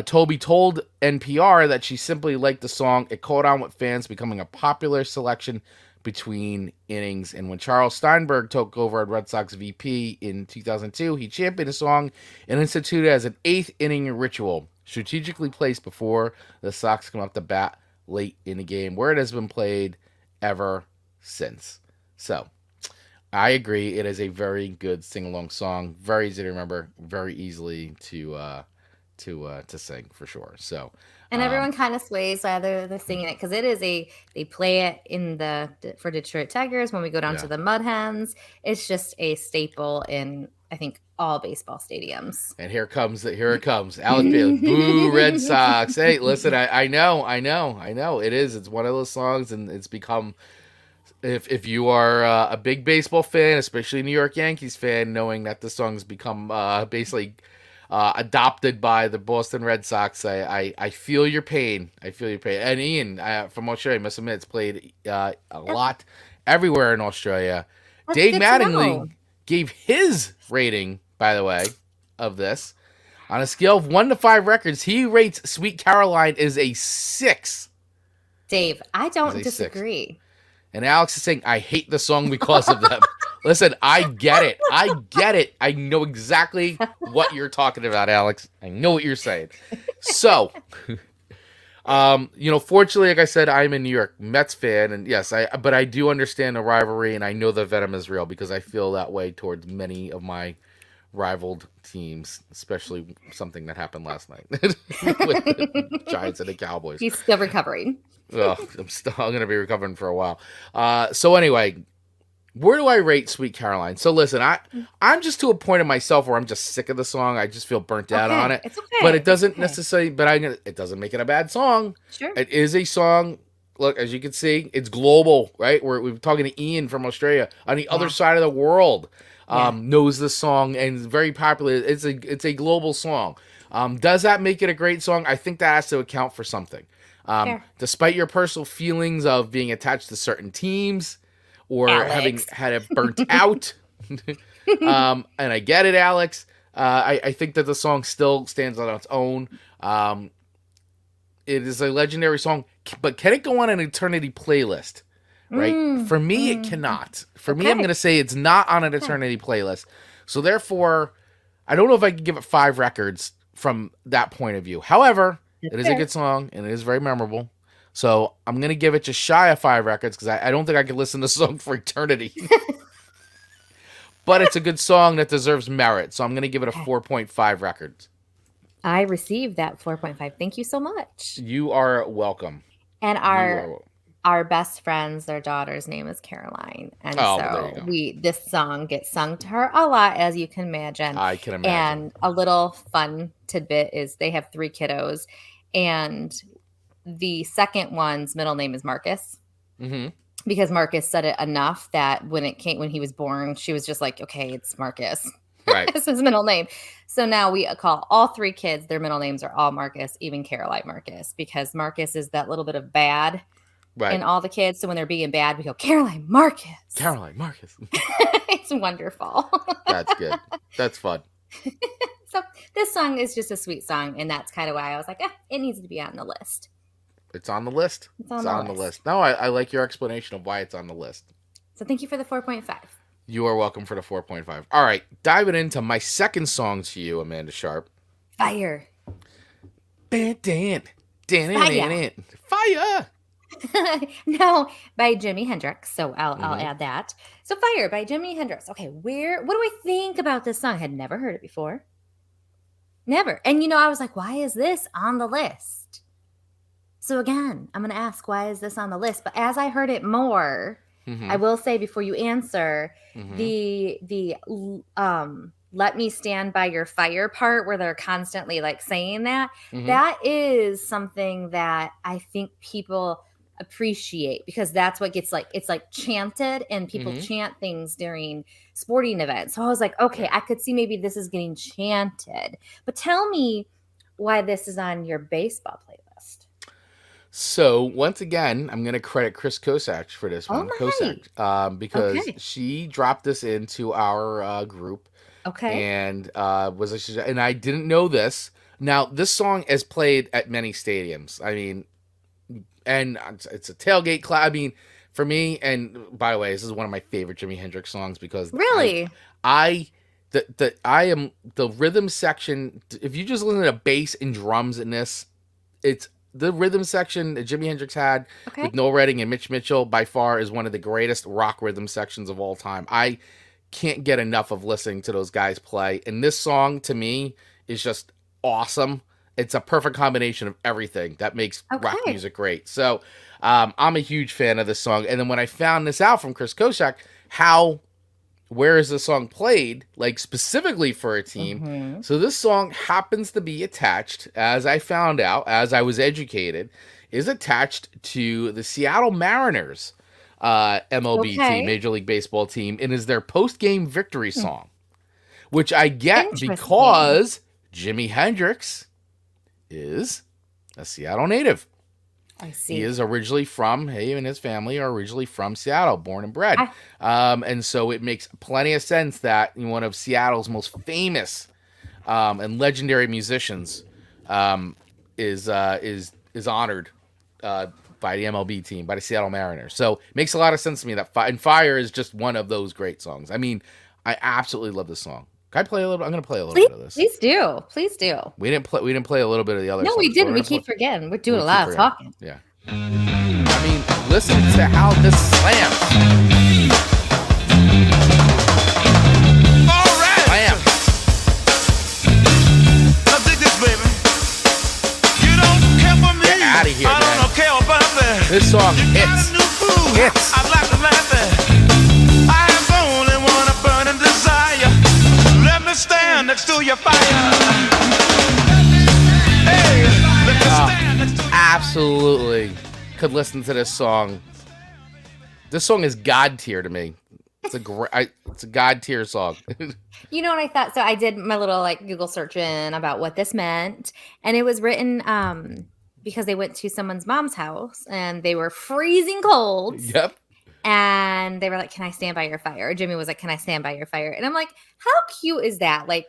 Toby told NPR that she simply liked the song. It caught on with fans, becoming a popular selection between innings. And when Charles Steinberg took over at Red Sox VP in 2002, he championed the song and instituted it as an 8th inning ritual, strategically placed before the Sox come up to bat late in the game, where it has been played ever since. So, I agree. It is a very good sing-along song. Very easy to remember. Very easily to sing, for sure. So, and everyone kind of sways whether they're singing it, because it is they play it for Detroit Tigers when we go down to the Mud Hens. It's just a staple in, I think, all baseball stadiums. And here it comes. Alec Bailey, boo Red Sox. Hey, listen, I know. It is. It's one of those songs, and it's become, if you are a big baseball fan, especially a New York Yankees fan, knowing that the song's become basically adopted by the Boston Red Sox, I feel your pain. And Ian, from Australia, I must admit, it's played a lot everywhere in Australia. That's Dave Mattingly gave his rating, by the way, of this. On a scale of 1 to 5 records, he rates Sweet Caroline as a 6. Dave, I don't disagree. 6. And Alex is saying, I hate the song because of them. Listen, I get it. I know exactly what you're talking about, Alex. I know what you're saying. So, fortunately, like I said, I'm a New York Mets fan, and yes, but I do understand the rivalry, and I know the venom is real because I feel that way towards many of my rivaled teams, especially something that happened last night with the Giants and the Cowboys. He's still recovering. I'm going to be recovering for a while. So anyway, where do I rate Sweet Caroline? So listen, I'm just to a point of myself where I'm just sick of the song. I just feel burnt out on it. It's okay. But it doesn't necessarily, it doesn't make it a bad song. Sure. It is a song. Look, as you can see, it's global, right? We're talking to Ian from Australia on the other side of the world. Knows the song and is very popular. It's a global song. Does that make it a great song? I think that has to account for something. Sure. Despite your personal feelings of being attached to certain teams or having had it burnt out, and I get it, Alex, I think that the song still stands on its own. It is a legendary song, but can it go on an eternity playlist? Right? For me, it cannot. For me, I'm going to say it's not on an eternity playlist. So therefore, I don't know if I can give it 5 records from that point of view. However, it is a good song, and it is very memorable. So I'm going to give it just shy of 5 records, because I don't think I can listen to the song for eternity. But it's a good song that deserves merit. So I'm going to give it a 4.5 records. I received that 4.5. Thank you so much. You are welcome. And our our best friends, their daughter's name is Caroline. And so this song gets sung to her a lot, as you can imagine. I can imagine. And a little fun tidbit is they have 3 kiddos, and the second one's middle name is Marcus. Mm-hmm. Because Marcus said it enough that when he was born, she was just like, okay, it's Marcus. Right. It's his middle name. So now we call all 3 kids, their middle names are all Marcus, even Caroline Marcus, because Marcus is that little bit of bad in all the kids. So when they're being bad, we go, Caroline Marcus. Caroline Marcus. It's wonderful. That's good. That's fun. So this song is just a sweet song, and that's kind of why I was like, it needs to be on the list. It's on the list. It's on the list. No, I like your explanation of why it's on the list. So thank you for the 4.5. You are welcome for the 4.5. All right, diving into my second song to you, Amanda Sharp. Fire. Fire. No, by Jimi Hendrix. So I'll add that. So Fire by Jimi Hendrix. Okay, what do I think about this song? I had never heard it before. Never. And I was like, why is this on the list? So again, I'm going to ask, why is this on the list? But as I heard it more, I will say before you answer, the let me stand by your fire part where they're constantly like saying that, that is something that I think people appreciate, because that's what gets it's like chanted, and people chant things during sporting events. So I was like, okay, I could see maybe this is getting chanted. But tell me why this is on your baseball playlist. So once again, I'm going to credit Chris Kosach for this one. Kosach, because she dropped this into our group. Okay. And and I didn't know this. Now, this song is played at many stadiums. I mean, and it's a tailgate class. I mean, for me, and by the way, this is one of my favorite Jimi Hendrix songs, because really, I am the rhythm section. If you just listen to bass and drums in this, it's the rhythm section that Jimi Hendrix had with Noel Redding and Mitch Mitchell by far is one of the greatest rock rhythm sections of all time. I can't get enough of listening to those guys play. And this song, to me, is just awesome. It's a perfect combination of everything that makes rock music great. So I'm a huge fan of this song. And then when I found this out from Chris Kosach, where is the song played, like specifically for a team? So this song happens to be attached, as I found out, as I was educated, is attached to the Seattle Mariners MLB team, Major League Baseball team, and is their post-game victory song, which I get because Jimi Hendrix is a Seattle native. I see. He is originally he and his family are originally from Seattle, born and bred. And so it makes plenty of sense that one of Seattle's most famous and legendary musicians is honored by the MLB team, by the Seattle Mariners. So it makes a lot of sense to me that Fire is just one of those great songs. I mean, I absolutely love this song. Can I play a little? I'm going to play a little bit of this. Please do. Please do. We didn't play a little bit of the other songs. No, we didn't. We keep forgetting. We're doing a lot of talking. Yeah. I mean, listen to how this slams. All right. Slam. Now dig this, baby. You don't care for me. Get out of here, I don't care about that. This song hits. Hits. I'd like to laugh at. I have only one burning desire. Let me stand next to your fire. Hey, let me stand next to your absolutely could listen to this song. This song is God tier to me. It's a God tier song. You know what I thought? So I did my little Google searching about what this meant, and it was written because they went to someone's mom's house and they were freezing cold. Yep. And they were like, "Can I stand by your fire?" Jimmy was like, "Can I stand by your fire?" And I'm like, how cute is that? Like,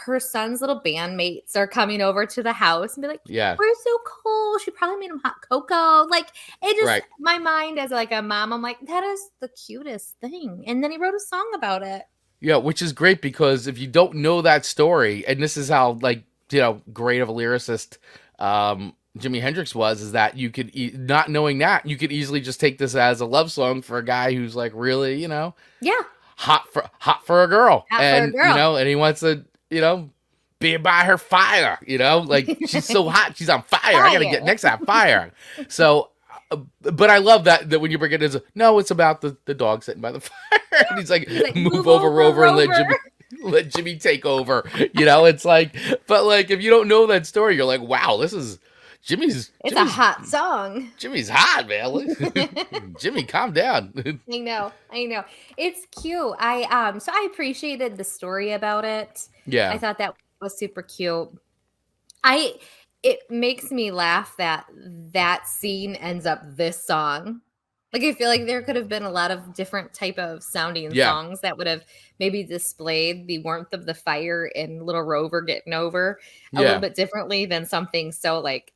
her son's little bandmates are coming over to the house and be like, yeah, we're so cold. She probably made him hot cocoa. Like, it just, my mind as a mom, I'm like, that is the cutest thing. And then he wrote a song about it. Yeah, which is great, because if you don't know that story, and this is how, great of a lyricist Jimi Hendrix was, is that you could, not knowing that, you could easily just take this as a love song for a guy who's really, yeah, hot for a girl. And he wants to, be by her fire, she's so hot, she's on fire. I gotta get next to that fire. So But I love that when you bring it as no, it's about the dog sitting by the fire, and he's like move over, Rover, and let Jimmy take over. It's like, but like if you don't know that story, you're like, wow, this is Jimmy's a hot song. Jimmy's hot, man. Jimmy, calm down. I know. It's cute. I appreciated the story about it. Yeah. I thought that was super cute. It makes me laugh that scene ends up this song. Like, I feel like there could have been a lot of different type of sounding songs that would have maybe displayed the warmth of the fire and little Rover getting over a little bit differently than something so like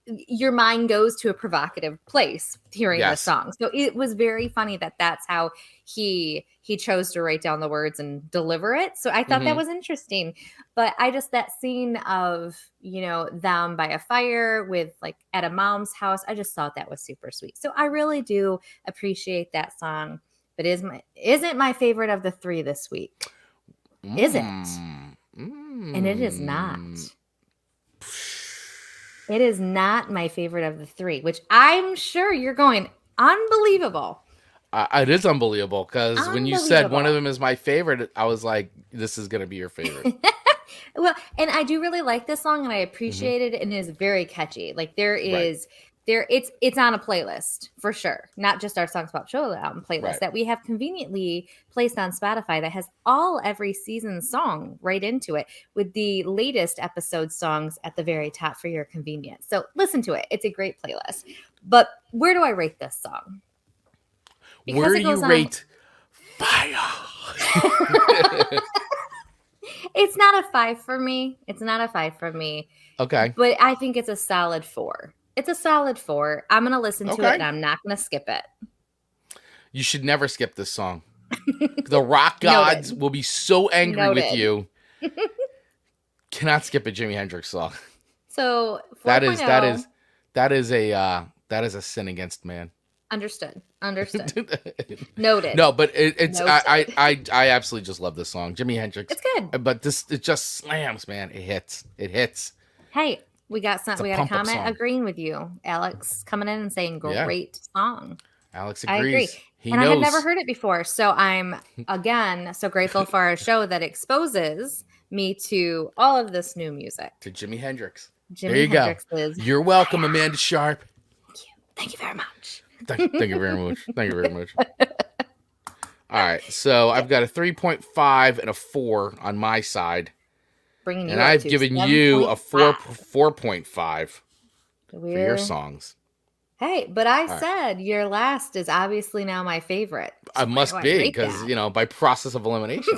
your mind goes to a provocative place hearing the song. So it was very funny that's how he chose to write down the words and deliver it. So I thought that was interesting. But that scene of, them by a fire with like at a mom's house, I just thought that was super sweet. So I really do appreciate that song, but isn't my favorite of the three this week. Is it? And it is not. It is not my favorite of the three, which I'm sure you're going, unbelievable. It is unbelievable because when you said one of them is my favorite, I was like, this is going to be your favorite. Well, and I do really like this song and I appreciate it, and it is very catchy. Like it's on a playlist for sure. Not just our Songs Pop Showdown playlist that we have conveniently placed on Spotify that has every season song right into it with the latest episode songs at the very top for your convenience. So listen to it. It's a great playlist. But where do I rate this song? Because where do you rate Fire? It's not a 5 for me. Okay. But I think it's a solid 4. It's a solid 4. I'm going to listen to it and I'm not going to skip it. You should never skip this song. The rock gods will be so angry with you. Cannot skip a Jimi Hendrix song. So 4.0. that is a sin against man. Understood. Noted. No, but it's I absolutely just love this song. Jimi Hendrix. It's good. But it just slams, man. It hits. Hey, we got a comment agreeing with you. Alex coming in and saying great song. Alex agrees. I agree. He knows. I had never heard it before. So I'm again so grateful for our show that exposes me to all of this new music. To Jimi Hendrix. There you go. You're welcome, Amanda Sharp. Thank you very much. Thank you very much. All right, so I've got a 3.5 and a 4 on my side, and I've given you a 4.5 for your songs. Hey, but I said your last is obviously now my favorite. So I must be because by process of elimination.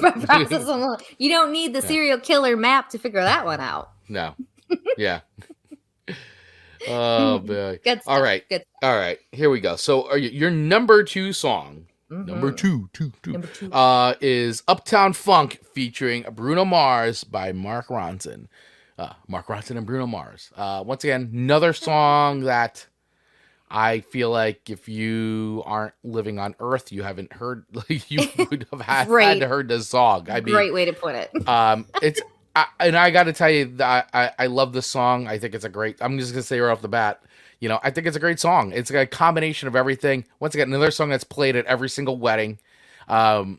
You don't need the serial killer map to figure that one out. No. Yeah. Oh, boy. Good stuff. All right. Here we go. So your number 2 song, number two, is Uptown Funk featuring Bruno Mars by Mark Ronson. Mark Ronson and Bruno Mars. Once again, another song that I feel like if you aren't living on Earth, you haven't heard, you would have had to heard this song. Great way to put it. It's and I got to tell you that I love this song. I think it's I'm just going to say right off the bat, I think it's a great song. It's a combination of everything. Once again, another song that's played at every single wedding, and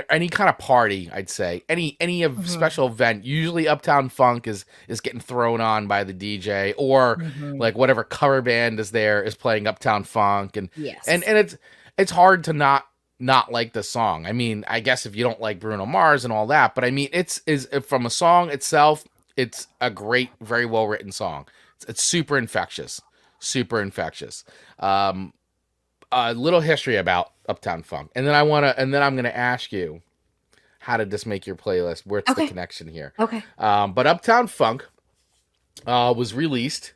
any kind of party, I'd say. Any special event. Usually Uptown Funk is getting thrown on by the DJ or like whatever cover band is there is playing Uptown Funk. And it's hard to not like the song. I mean, I guess if you don't like Bruno Mars and all that, but I mean, it's from a song itself, it's a great, very well written song. It's super infectious. A little history about Uptown Funk, and then I'm gonna ask you, how did this make your playlist? Where's the connection here? Okay. But Uptown Funk was released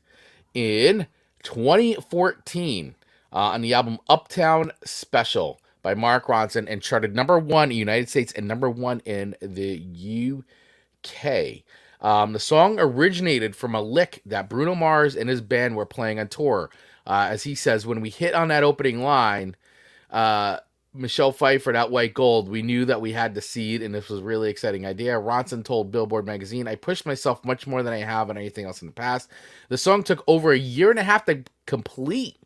in 2014 on the album Uptown Special by Mark Ronson and charted number 1 in the United States and number 1 in the UK. The song originated from a lick that Bruno Mars and his band were playing on tour. As he says, when we hit on that opening line, Michelle Pfeiffer, that white gold, we knew that we had the seed, and this was a really exciting idea. Ronson told Billboard magazine, I pushed myself much more than I have on anything else in the past. The song took over a year and a half to complete.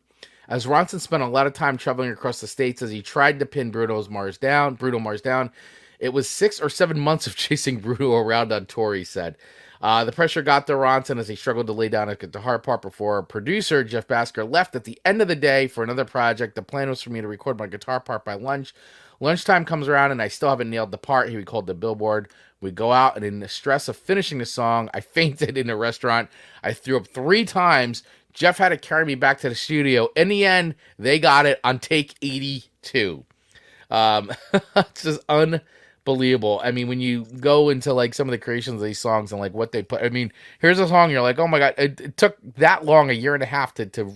as Ronson spent a lot of time traveling across the states as he tried to pin Bruno Mars down. It was 6 or 7 months of chasing Bruno around on tour, he said. The pressure got to Ronson as he struggled to lay down a guitar part before producer Jeff Basker left at the end of the day for another project. The plan was for me to record my guitar part by lunch. Lunchtime comes around and I still haven't nailed the part, he recalled the Billboard. We go out, and in the stress of finishing the song, I fainted in a restaurant. I threw up 3 times. Jeff had to carry me back to the studio. In the end, they got it on take 82. It's just unbelievable. I mean, when you go into like some of the creations of these songs and like what they put, I mean, here's a song, you're like, oh my God, it took that long, a year and a half to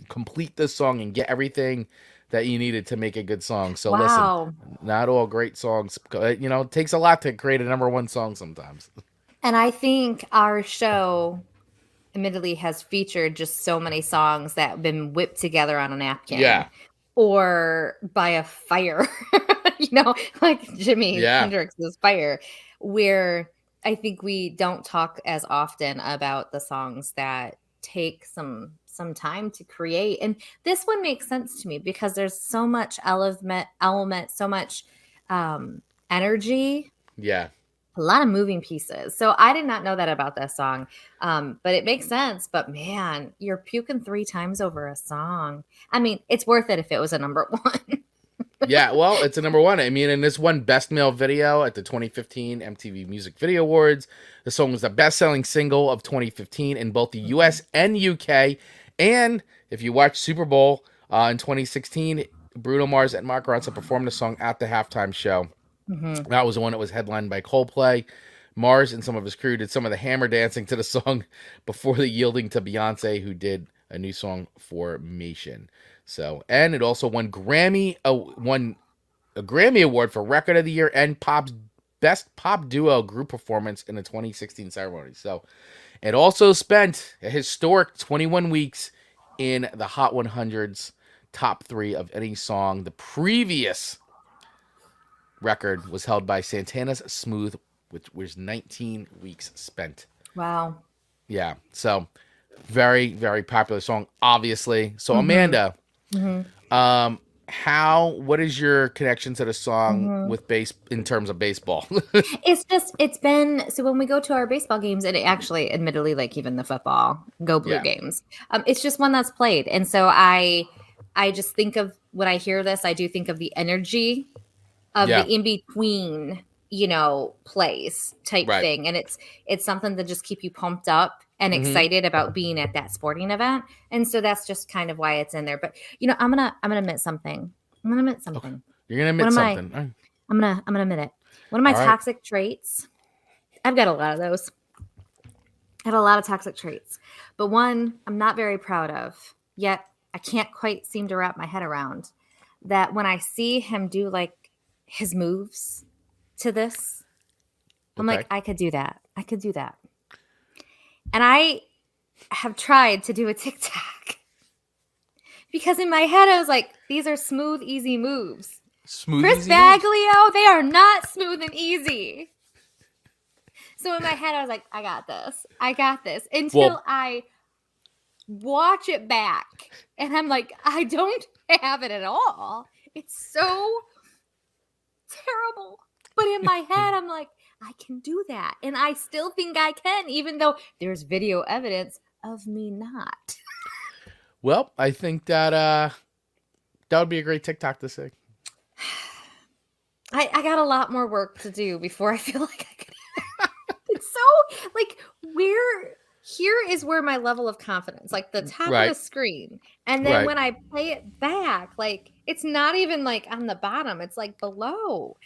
complete this song and get everything that you needed to make a good song. So listen, not all great songs, you know, it takes a lot to create a number one song sometimes. And I think our show admittedly has featured just so many songs that have been whipped together on a napkin. Yeah. Or by a fire, you know, like Jimi Hendrix's Fire, where I think we don't talk as often about the songs that take some time to create. And this one makes sense to me because there's so much element, so much energy. Yeah. A lot of moving pieces. So I did not know that about this song. But it makes sense. But man, you're puking 3 times over a song. I mean, it's worth it if it was a number 1. Yeah, well, it's a number 1. I mean, and this won Best Male Video at the 2015 MTV Music Video Awards. The song was the best-selling single of 2015 in both the US and UK. And if you watch Super Bowl in 2016, Bruno Mars and Mark Ronson performed the song at the halftime show. Mm-hmm. That was the one that was headlined by Coldplay. Mars and some of his crew did some of the hammer dancing to the song before the yielding to Beyonce, who did a new song, Formation. So, and it also won a Grammy Award for Record of the Year and Pop's Best Pop Duo Group Performance in the 2016 ceremony. So, it also spent a historic 21 weeks in the Hot 100's top 3 of any song. The previous record was held by Santana's Smooth, which was 19 weeks spent. Wow. Yeah. So, very, very popular song, obviously. So, Amanda, what is your connection to the song with bass in terms of baseball? it's been, so when we go to our baseball games, and it actually, admittedly, like even the football, Go Blue games, it's just one that's played. And so I just think of, when I hear this, I do think of the energy of the in-between, you know, plays type thing. And it's something to just keep you pumped up and excited about being at that sporting event. And so that's just kind of why it's in there. But, you know, I'm going to admit something. I'm going to admit something. Okay. You're going to admit something. I'm going to admit it. One of my toxic traits, I've got a lot of those. I have a lot of toxic traits. But one I'm not very proud of, yet I can't quite seem to wrap my head around, that when I see him do like his moves to this, I'm like, I could do that. I could do that. And I have tried to do a TikTok because in my head I was like, these are smooth, easy moves. Chris Baglio, they are not smooth and easy. So in my head I was like, I got this. Until I watch it back and I'm like, I don't have it at all. It's so terrible. But in my head I'm like, I can do that. And I still think I can, even though there's video evidence of me not. Well, I think that that would be a great TikTok to say. I got a lot more work to do before I feel like I could. It's so, like, here is where my level of confidence, like the top of the screen. And then when I play it back, like, it's not even like on the bottom. It's like below.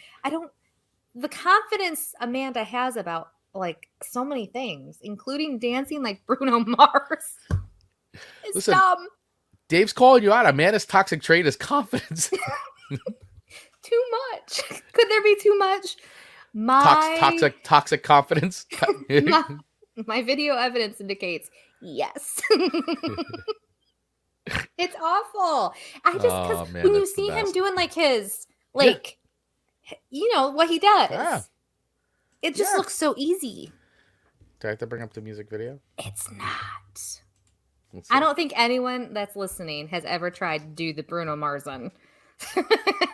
The confidence Amanda has about like so many things, including dancing like Bruno Mars. It's dumb. Dave's calling you out. Amanda's toxic trait is confidence. Too much. Could there be too much? Toxic confidence. My video evidence indicates yes. It's awful. I just, because when you see him doing like his, like, you know, what he does, it just looks so easy. Do I have to bring up the music video? It's not. I don't think anyone that's listening has ever tried to do the Bruno Marson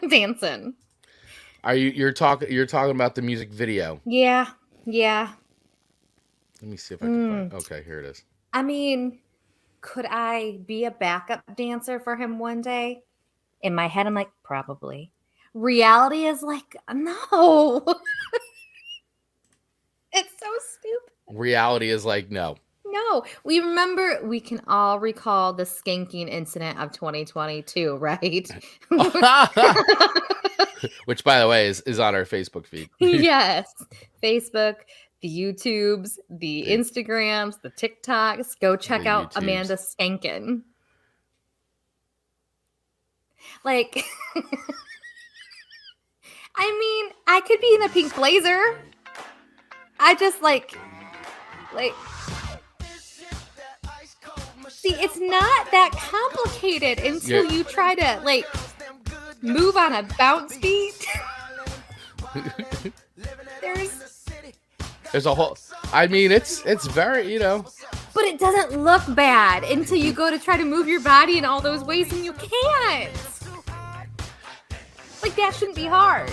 dancing. You're talking about the music video? Yeah. Let me see if I can find. Okay, here it is. I mean, could I be a backup dancer for him one day? In my head, I'm like, probably. Reality is like, no. It's so stupid. Reality is like, no. No. We can all recall the skanking incident of 2022, right? Which, by the way, is on our Facebook feed. Yes. Facebook, the YouTubes, the Instagrams, the TikToks. Go check out YouTubes. Amanda skanking. Like, I mean, I could be in a pink blazer. I just like, see, it's not that complicated until you try to like move on a bounce beat. There's a whole. I mean, it's very, But it doesn't look bad until you go to try to move your body in all those ways and you can't. Like, that shouldn't be hard.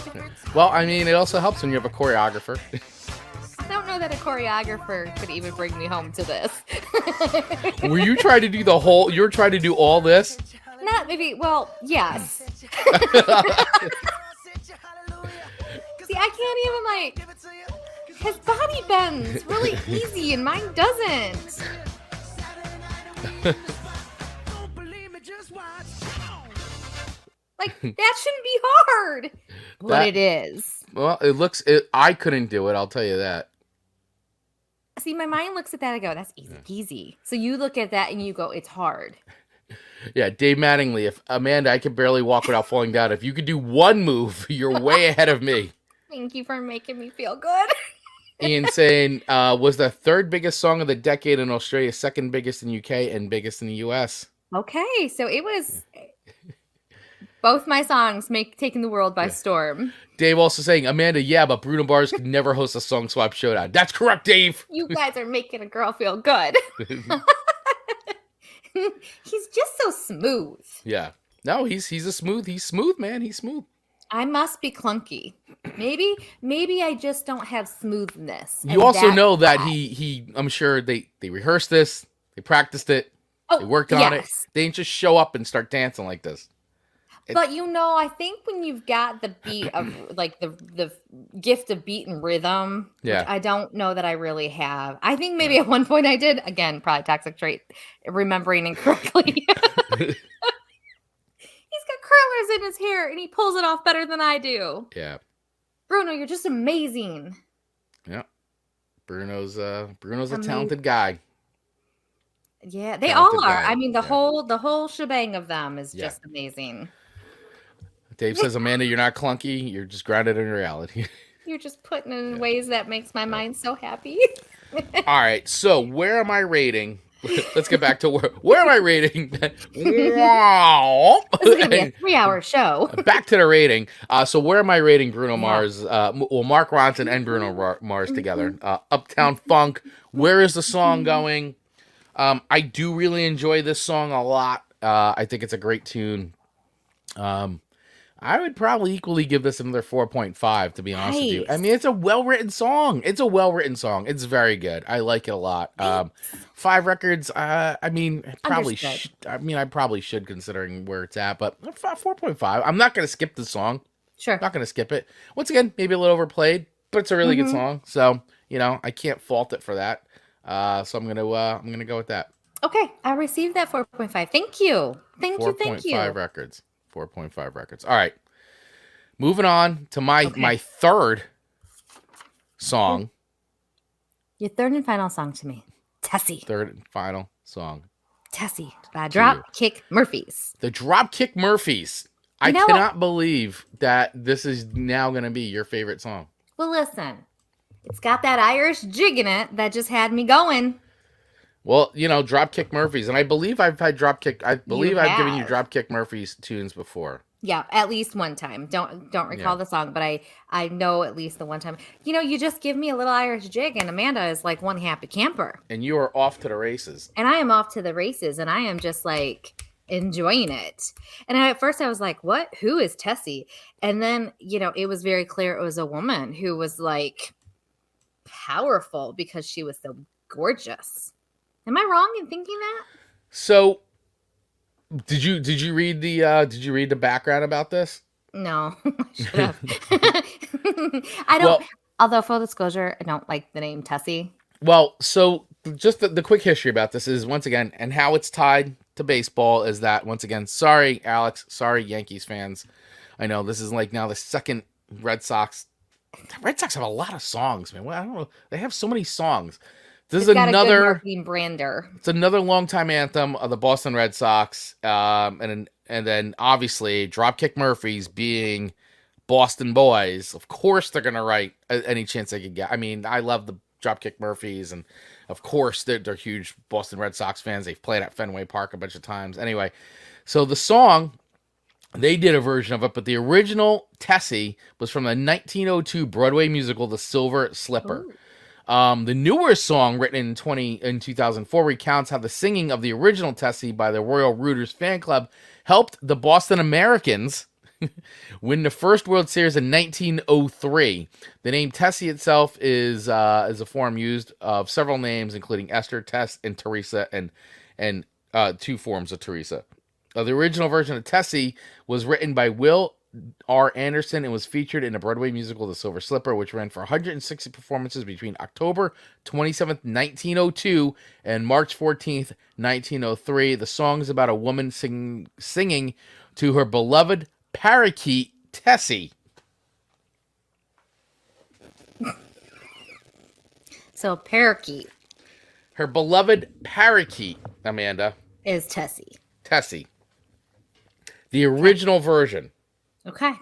Well, I mean, it also helps when you have a choreographer. I don't know that a choreographer could even bring me home to this. Were you trying to do you were trying to do all this? Not maybe, well, yes. See, I can't even, like, his body bends really easy and mine doesn't. Like, that shouldn't be hard. But it is. Well, I couldn't do it, I'll tell you that. See, my mind looks at that and go, that's easy peasy. So you look at that and you go, it's hard. Yeah, Dave Mattingly, if Amanda, I can barely walk without falling down. If you could do one move, you're way ahead of me. Thank you for making me feel good. Ian saying, was the third biggest song of the decade in Australia, second biggest in UK, and biggest in the US. Okay, so it was both my songs taking the world by storm. Dave also saying, Amanda, yeah, but Bruno Mars could never host a song swap showdown. That's correct, Dave. You guys are making a girl feel good. He's just so smooth. Yeah. No, he's smooth, man. He's smooth. I must be clunky. Maybe I just don't have smoothness. You also know that he I'm sure they rehearsed this, they practiced it, they worked on it. They didn't just show up and start dancing like this. But I think when you've got the beat of like the gift of beat and rhythm, which I don't know that I really have. I think maybe at one point I did. Again, probably toxic trait, remembering incorrectly. He's got curlers in his hair and he pulls it off better than I do. Yeah. Bruno, you're just amazing. Yeah. Bruno's a talented guy. Yeah, they all are. I mean, the whole shebang of them is just amazing. Dave says, Amanda, you're not clunky. You're just grounded in reality. You're just putting it in ways that makes my mind so happy. All right. So where am I rating? Let's get back to where am I rating? Wow. This is going to be a 3-hour show. Back to the rating. So where am I rating Bruno Mars? Mark Ronson and Bruno Mars together. Uptown Funk. Where is the song going? I do really enjoy this song a lot. I think it's a great tune. I would probably equally give this another 4.5, to be honest with you. I mean, it's a well-written song. It's very good. I like it a lot. 5 records. I probably should, considering where it's at, but 4.5. I'm not going to skip the song. Sure. Not going to skip it. Once again, maybe a little overplayed, but it's a really good song. So, I can't fault it for that. So I'm gonna go with that. Okay, I received that 4.5. Thank you. Thank you. 4.5 records. 4.5 records. All right. Moving on to my third song. Your third and final song to me. Tessie. Third and final song. Tessie by Dropkick Murphys. The Dropkick Murphys. I cannot believe that this is now going to be your favorite song. Well, listen. It's got that Irish jig in it that just had me going. Well, Dropkick Murphys, and I believe I've had Dropkick. I believe I've given you Dropkick Murphys tunes before. Yeah, at least one time. Don't recall the song, but I know at least the one time. You just give me a little Irish jig, and Amanda is like one happy camper. And you are off to the races. And I am off to the races, and I am just like enjoying it. And at first I was like, what? Who is Tessie? And then, it was very clear it was a woman who was like powerful because she was so gorgeous. Am I wrong in thinking that? So did you read the background about this? No. Shut up. I don't, although full disclosure, I don't like the name Tessie. Well, so just the quick history about this is, once again, and how it's tied to baseball is that, once again, sorry, Alex, sorry, Yankees fans. I know this is like now the second Red Sox. The Red Sox have a lot of songs, man. Well, I don't know. They have so many songs. This is another brander. It's another longtime anthem of the Boston Red Sox, and then obviously Dropkick Murphys being Boston boys. Of course, they're gonna write any chance they could get. I mean, I love the Dropkick Murphys, and of course they're huge Boston Red Sox fans. They've played at Fenway Park a bunch of times. Anyway, so the song, they did a version of it, but the original Tessie was from the 1902 Broadway musical The Silver Slipper. Ooh. The newer song, written in 2004, recounts how the singing of the original Tessie by the Royal Rooters fan club helped the Boston Americans win the first World Series in 1903. The name Tessie itself is a form used of several names, including Esther, Tess, and Teresa, and two forms of Teresa. The original version of Tessie was written by Will R. Anderson and was featured in the Broadway musical The Silver Slipper, which ran for 160 performances between October 27th, 1902 and March 14th, 1903. The song is about a woman singing to her beloved parakeet, Tessie. So parakeet. Her beloved parakeet, Amanda, is Tessie. Tessie. The original version. Okay.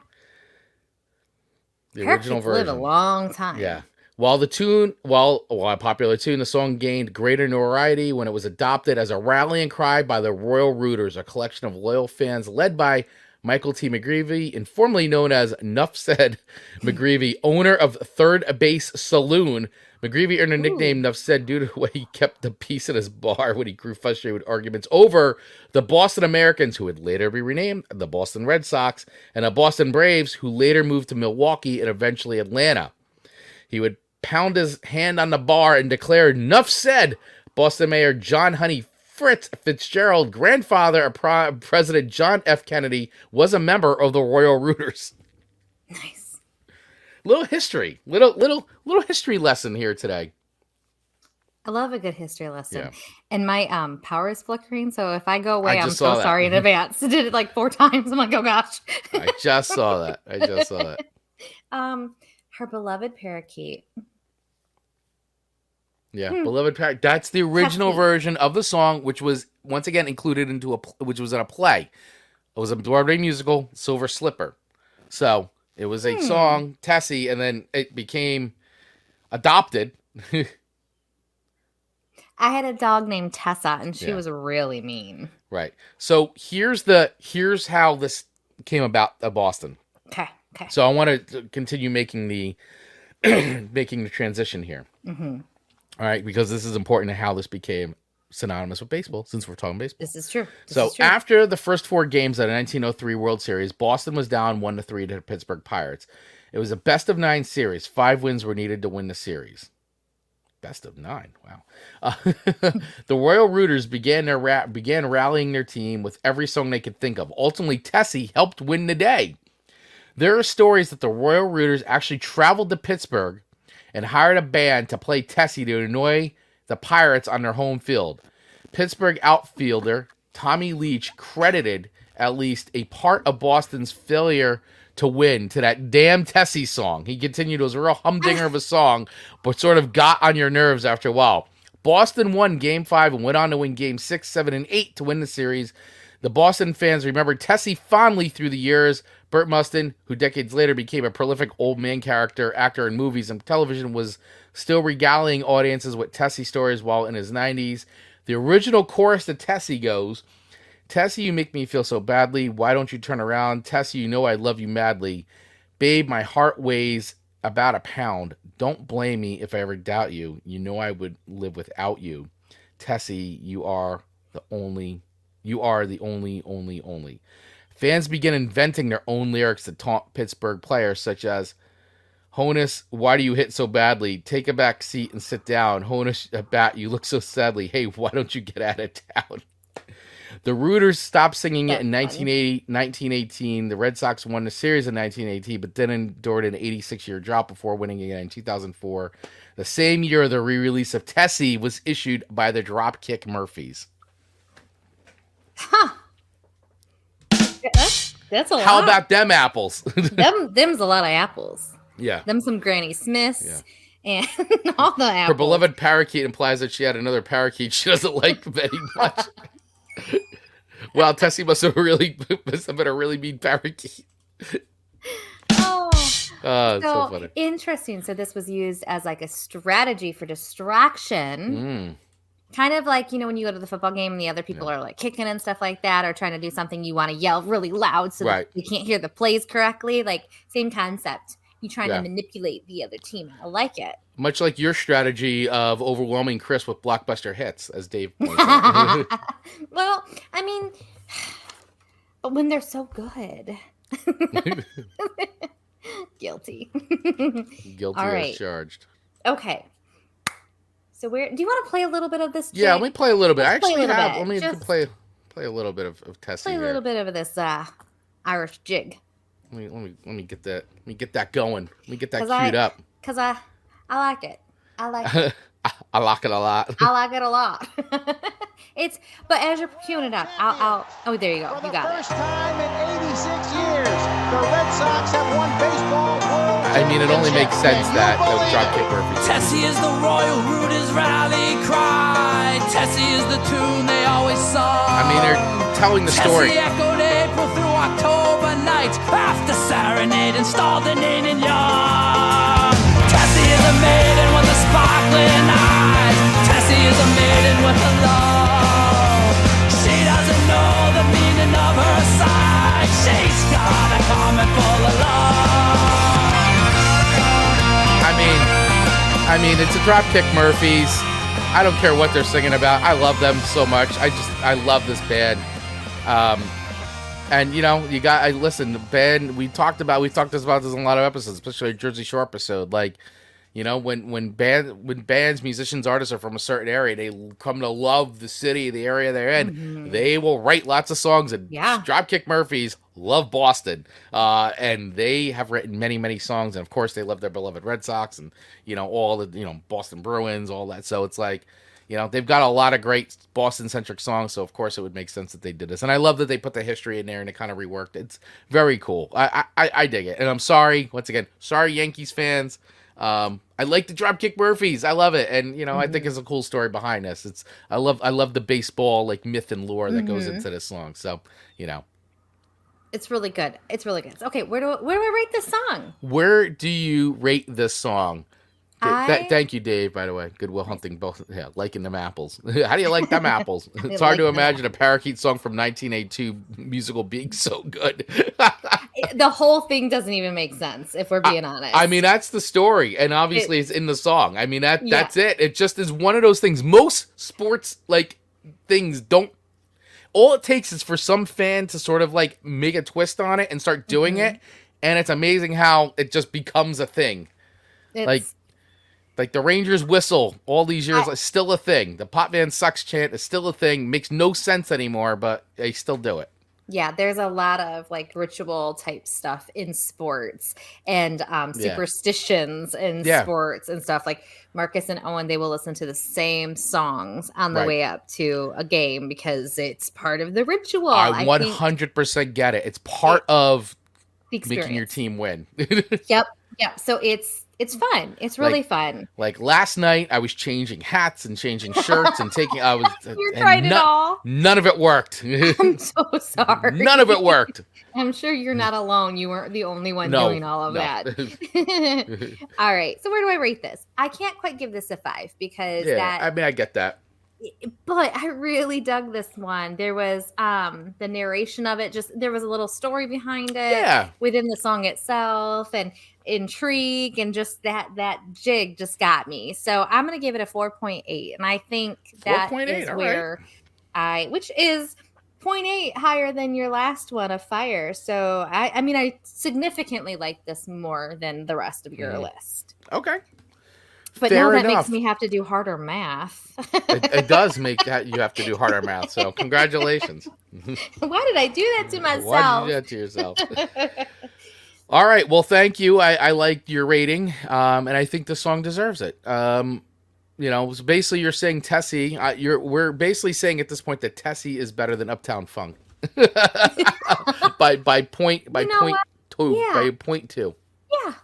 The original version. Live a long time. Yeah. While a popular tune, the song gained greater notoriety when it was adopted as a rallying cry by the Royal Rooters, a collection of loyal fans led by Michael T. McGreevy, informally known as Nuff Said McGreevy, owner of Third Base Saloon. McGreevy earned a nickname, Nuff Said, due to the way he kept the peace at his bar when he grew frustrated with arguments over the Boston Americans, who would later be renamed the Boston Red Sox, and the Boston Braves, who later moved to Milwaukee and eventually Atlanta. He would pound his hand on the bar and declare, "Nuff said." Boston Mayor John Honey Fritz Fitzgerald, grandfather of President John F. Kennedy, was a member of the Royal Rooters. Nice. Little history, little history lesson here today. I love a good history lesson. Yeah. And my power is flickering, so if I go away, I'm so that. sorry in advance. I did it like 4 times. I'm like, oh gosh. I just saw that. Her beloved parakeet. Yeah, beloved parakeet. That's the original version of the song, which was once again included which was in a play. It was a Broadway musical, Silver Slipper. So it was a song, Tessie, and then it became adopted. I had a dog named Tessa, and she was really mean. Right. So here's how this came about at Boston. Okay. So I want to continue making the transition here. Mm-hmm. All right, because this is important to how this became synonymous with baseball, since we're talking baseball. This is true. After the first 4 games of the 1903 World Series, Boston was down 1-3 to the Pittsburgh Pirates. It was a best-of-9 series. 5 wins were needed to win the series. Best of 9. Wow. The Royal Rooters began rallying their team with every song they could think of. Ultimately, Tessie helped win the day. There are stories that the Royal Rooters actually traveled to Pittsburgh and hired a band to play Tessie to annoy the Pirates on their home field. Pittsburgh outfielder Tommy Leach credited at least a part of Boston's failure to win to that damn Tessie song. He continued, it was a real humdinger of a song, but sort of got on your nerves after a while. Boston won Game 5 and went on to win Game 6, 7, and 8 to win the series. The Boston fans remembered Tessie fondly through the years. Burt Mustin, who decades later became a prolific old man actor in movies and television, was still regaling audiences with Tessie stories while in his 90s. The original chorus to Tessie goes, Tessie, you make me feel so badly. Why don't you turn around? Tessie, you know I love you madly. Babe, my heart weighs about a pound. Don't blame me if I ever doubt you. You know I would live without you. Tessie, you are the only. Fans begin inventing their own lyrics to taunt Pittsburgh players, such as, Honus, why do you hit so badly? Take a back seat and sit down. Honus, a bat, you look so sadly. Hey, why don't you get out of town? The Rooters stopped singing it in 1918. The Red Sox won the series in 1918, but then endured an 86-year drought before winning again in 2004. The same year, the re-release of Tessie was issued by the Dropkick Murphys. Huh. That's a lot. How about them apples? Them's a lot of apples. Yeah. Them some Granny Smiths and all the apples. Her beloved parakeet implies that she had another parakeet she doesn't like very much. Well, Tessie must have been a really mean parakeet. Oh, it's so funny. Interesting. So this was used as like a strategy for distraction. Kind of like, when you go to the football game and the other people are like kicking and stuff like that, or trying to do something, you want to yell really loud so that you can't hear the plays correctly. Like, same concept. You trying to manipulate the other team. I like it. Much like your strategy of overwhelming Chris with blockbuster hits, as Dave points out. Well, I mean, but when they're so good. Guilty. Guilty as charged. Okay. So do you want to play a little bit of this jig? Yeah, let me play a little bit. Let me play a little bit of Tessie. Play a little bit of this Irish jig. Let me get that. Let me get that going. Let me get that queued up. Cause I like it. I like it. I like it a lot. I like it a lot. But as you're queuing it up, oh, there you go. You got it. For the first time in 86 years, the Red Sox have won baseball world. I mean, it only makes sense that the Dropkick Murphys. Tessie is the Royal Rooters rally cry. Tessie is the tune they always sung. I mean, they're telling the story. Tessie echoed April through October nights after serenade installed in Neil Young. Tessie is a maiden with a sparkling eyes. Tessie is a maiden with a love. She doesn't know the meaning of her side. She's got a comment full of love. I mean, it's a Dropkick Murphys. I don't care what they're singing about. I love them so much. I love this band. And listen, the band we talked about this in a lot of episodes, especially a Jersey Shore episode. Like, when bands, musicians, artists are from a certain area, they come to love the city, the area they're in. They will write lots of songs. And Dropkick Murphys love Boston, and they have written many, many songs. And of course, they love their beloved Red Sox, and all the Boston Bruins, all that. So it's like, they've got a lot of great Boston-centric songs. So of course, it would make sense that they did this. And I love that they put the history in there and it kind of reworked. It's very cool. I dig it. And I'm sorry, once again, Yankees fans. I like the Dropkick Murphys. I love it, and I think it's a cool story behind this. I love the baseball like myth and lore that goes into this song. So it's really good. It's really good. Okay, where do I rate this song? Where do you rate this song? Thank you, Dave, by the way. Goodwill Hunting, both liking them apples. How do you like them apples? It's hard to imagine a parakeet song from 1982 musical being so good. The whole thing doesn't even make sense, if we're being honest. I mean, that's the story, and obviously it's in the song. I mean, that's it. It just is one of those things. Most sports, things don't... All it takes is for some fan to sort of, make a twist on it and start doing it, and it's amazing how it just becomes a thing. Like the Rangers whistle all these years is still a thing. The Pop Van Sucks chant is still a thing. Makes no sense anymore, but they still do it. Yeah, there's a lot of ritual type stuff in sports and superstitions in sports and stuff. Like Marcus and Owen, they will listen to the same songs on the way up to a game because it's part of the ritual. I 100% get it. It's part of making your team win. Yep. So it's fun. It's really fun. Like last night, I was changing hats and changing shirts and taking. You tried it all. None of it worked. I'm so sorry. None of it worked. I'm sure you're not alone. You weren't the only one doing all of that. All right. So where do I rate this? I can't quite give this a 5 because I get that. But I really dug this one. There was the narration of it, just there was a little story behind it within the song itself, and intrigue, and just that jig just got me. So I'm gonna give it a 4.8, and I think that is where which is 0.8 higher than your last one of Fire. So I mean I significantly like this more than the rest of your list. Okay. But now that makes me have to do harder math. It does make that you have to do harder math. So congratulations. Why did I do that to myself? Why did you do that to yourself? All right. Well, thank you. I liked your rating, and I think the song deserves it. So basically you're saying Tessie. We're basically saying at this point that Tessie is better than Uptown Funk by point two. Yeah.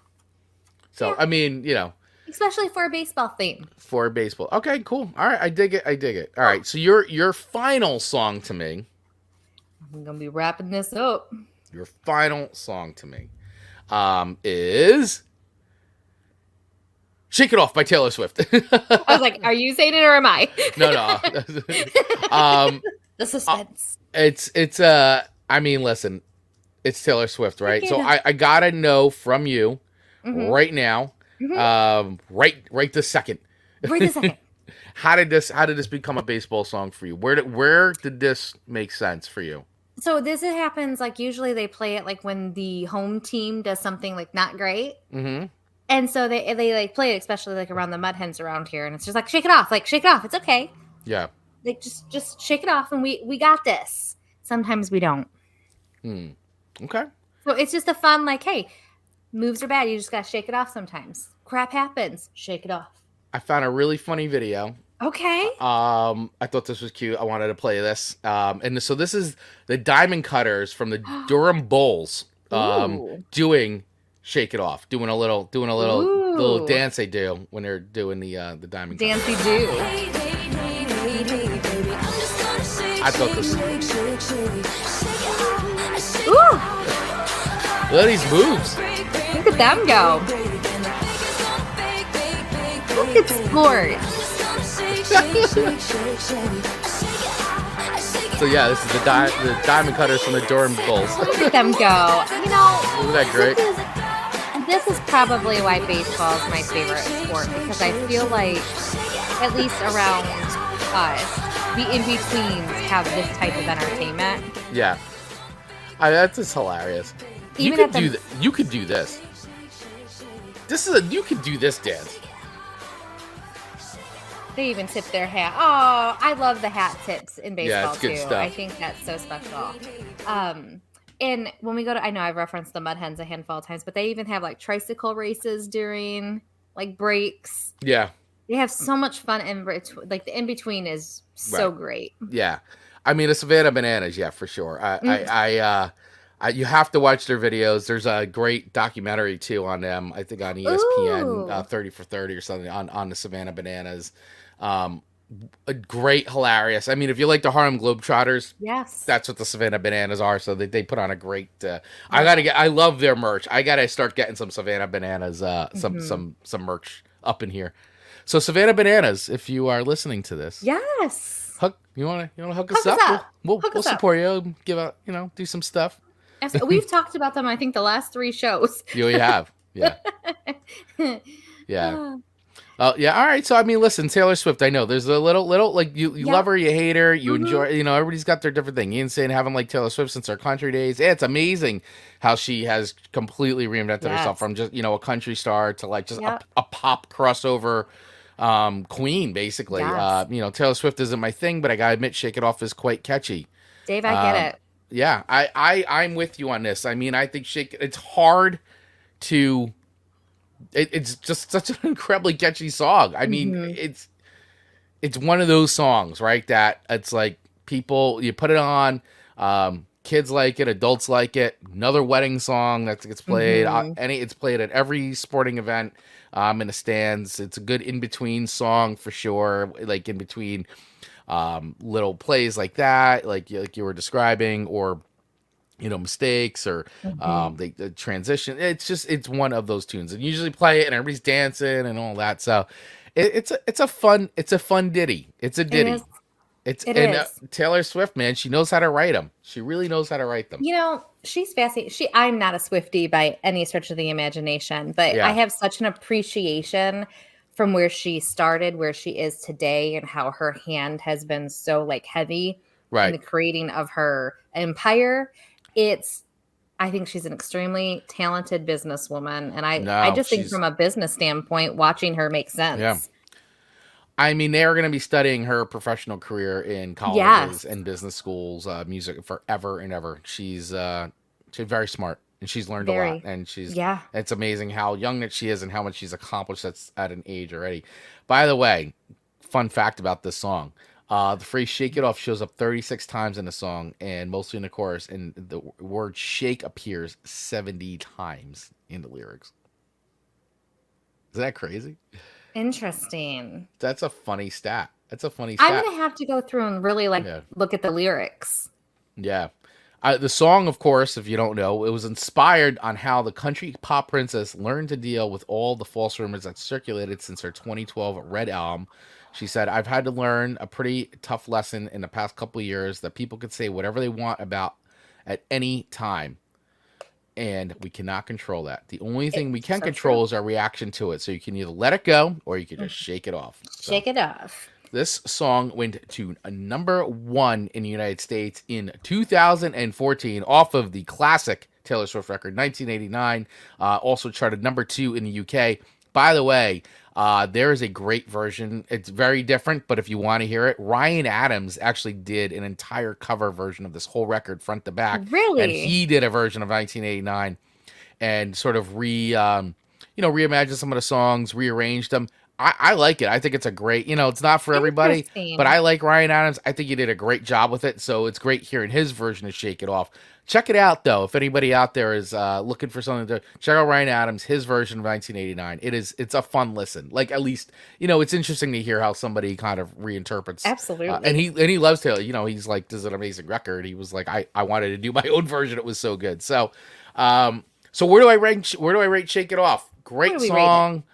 So I mean, especially for a baseball theme. For baseball. Okay, cool. All right, I dig it. All right, so your final song to me. I'm going to be wrapping this up. Your final song to me is Shake It Off by Taylor Swift. I was like, are you saying it or am I? No. The suspense. I mean, listen, it's Taylor Swift, right? So I got to know from you right now. Right this second. Right this second. How did this become a baseball song for you? Where did this make sense for you? So this happens like usually they play it like when the home team does something like not great. Mm-hmm. And so they like play it, especially like around the Mud Hens around here, and it's just like shake it off, it's okay. Yeah. Like just shake it off, and we got this. Sometimes we don't. Okay. So it's just a fun like, hey, moves are bad. You just got to shake it off sometimes. Crap happens. Shake it off. I found a really funny video. Okay. I thought this was cute. I wanted to play this. And so this is the Diamond Cutters from the Durham Bulls doing Shake It Off. Doing a little dance they do when they're doing the Diamond Cutters. Dancey do. I thought this. Ooh. Look at these moves. Look at them go. Look at sport. So yeah, this is the Diamond Cutters from the Durham Bulls. Look at them go. Isn't that great? This is probably why baseball is my favorite sport, because I feel like, at least around us, the in-betweens have this type of entertainment. Yeah. That's just hilarious. You could do this. You could do this dance. They even tip their hat. Oh, I love the hat tips in baseball, yeah, it's good too. stuff. I think that's so special. And when we go to, I know I've referenced the Mud Hens a handful of times, but they even have like tricycle races during like breaks. Yeah. They have so much fun like the in-between is so great. Yeah. I mean, the Savannah Bananas, yeah, for sure. You have to watch their videos. There's a great documentary too on them. I think on ESPN, 30 for 30 or something on the Savannah Bananas. A great, hilarious. I mean, if you like the Harlem Globetrotters, yes, that's what the Savannah Bananas are. So they put on a great. I love their merch. I gotta start getting some Savannah Bananas, some merch up in here. So Savannah Bananas, if you are listening to this, yes, you wanna hook us up? We'll support you. Give out, do some stuff. Yes, we've talked about them, I think, the last 3 shows. Yeah, we have. Yeah. Yeah. Oh, yeah. All right. So, I mean, listen, Taylor Swift, I know there's a little, like you love her, you hate her, you enjoy, everybody's got their different thing. Ian's saying haven't liked Taylor Swift since our country days. Yeah, it's amazing how she has completely reinvented herself from just, a country star to like just a pop crossover queen, basically. Yes. Taylor Swift isn't my thing, but I gotta admit, Shake It Off is quite catchy. Dave, I get it. Yeah, I'm with you on this. I mean, I think it's hard to. It's just such an incredibly catchy song. I mean, it's one of those songs, right? That it's like people, you put it on, kids like it, adults like it. Another wedding song that gets played. It's played at every sporting event in the stands. It's a good in between song for sure. Like in between little plays like that, like you were describing, or mistakes, or the transition. It's one of those tunes, and usually play it and everybody's dancing and all that. So it's a fun ditty. It's a ditty. It is. Taylor Swift, man, she knows how to write them. She really knows how to write them. You know, she's fascinating. I'm not a Swiftie by any stretch of the imagination, but Yeah. I have such an appreciation from where she started, where she is today, and how her hand has been so like heavy in the creating of her empire. I think she's an extremely talented businesswoman, and I just think from a business standpoint, watching her make sense. Yeah. I mean, they're going to be studying her professional career in colleges and business schools, music forever and ever. She's very smart, and she's learned a lot. And it's amazing how young that she is and how much she's accomplished at an age already. By the way, fun fact about this song. The phrase "shake it off" shows up 36 times in the song, and mostly in the chorus, and the word "shake" appears 70 times in the lyrics. Isn't that crazy? Interesting. That's a funny stat. I'm going to have to go through and really look at the lyrics. Yeah. The song, of course, if you don't know, it was inspired on how the country pop princess learned to deal with all the false rumors that circulated since her 2012 Red album. She said, "I've had to learn a pretty tough lesson in the past couple of years that people could say whatever they want about at any time. And we cannot control that. The only thing we can control is our reaction to it. So you can either let it go or you can just shake it off." Shake it off. This song went to number 1 in the United States in 2014 off of the classic Taylor Swift record, 1989. Also charted number 2 in the UK. By the way, there is a great version. It's very different, but if you want to hear it, Ryan Adams actually did an entire cover version of this whole record front to back. Really? And he did a version of 1989 and sort of reimagined some of the songs, rearranged them. I like it. I think it's a great, it's not for everybody, but I like Ryan Adams. I think he did a great job with it. So it's great hearing his version of Shake It Off. Check it out, though. If anybody out there is looking for something to check out, Ryan Adams, his version of 1989. It's a fun listen. Like, at least, it's interesting to hear how somebody kind of reinterprets. Absolutely. And he loves Taylor. He's like, this is an amazing record. He was like, I wanted to do my own version. It was so good. So, where do I rate Shake It Off? Great song.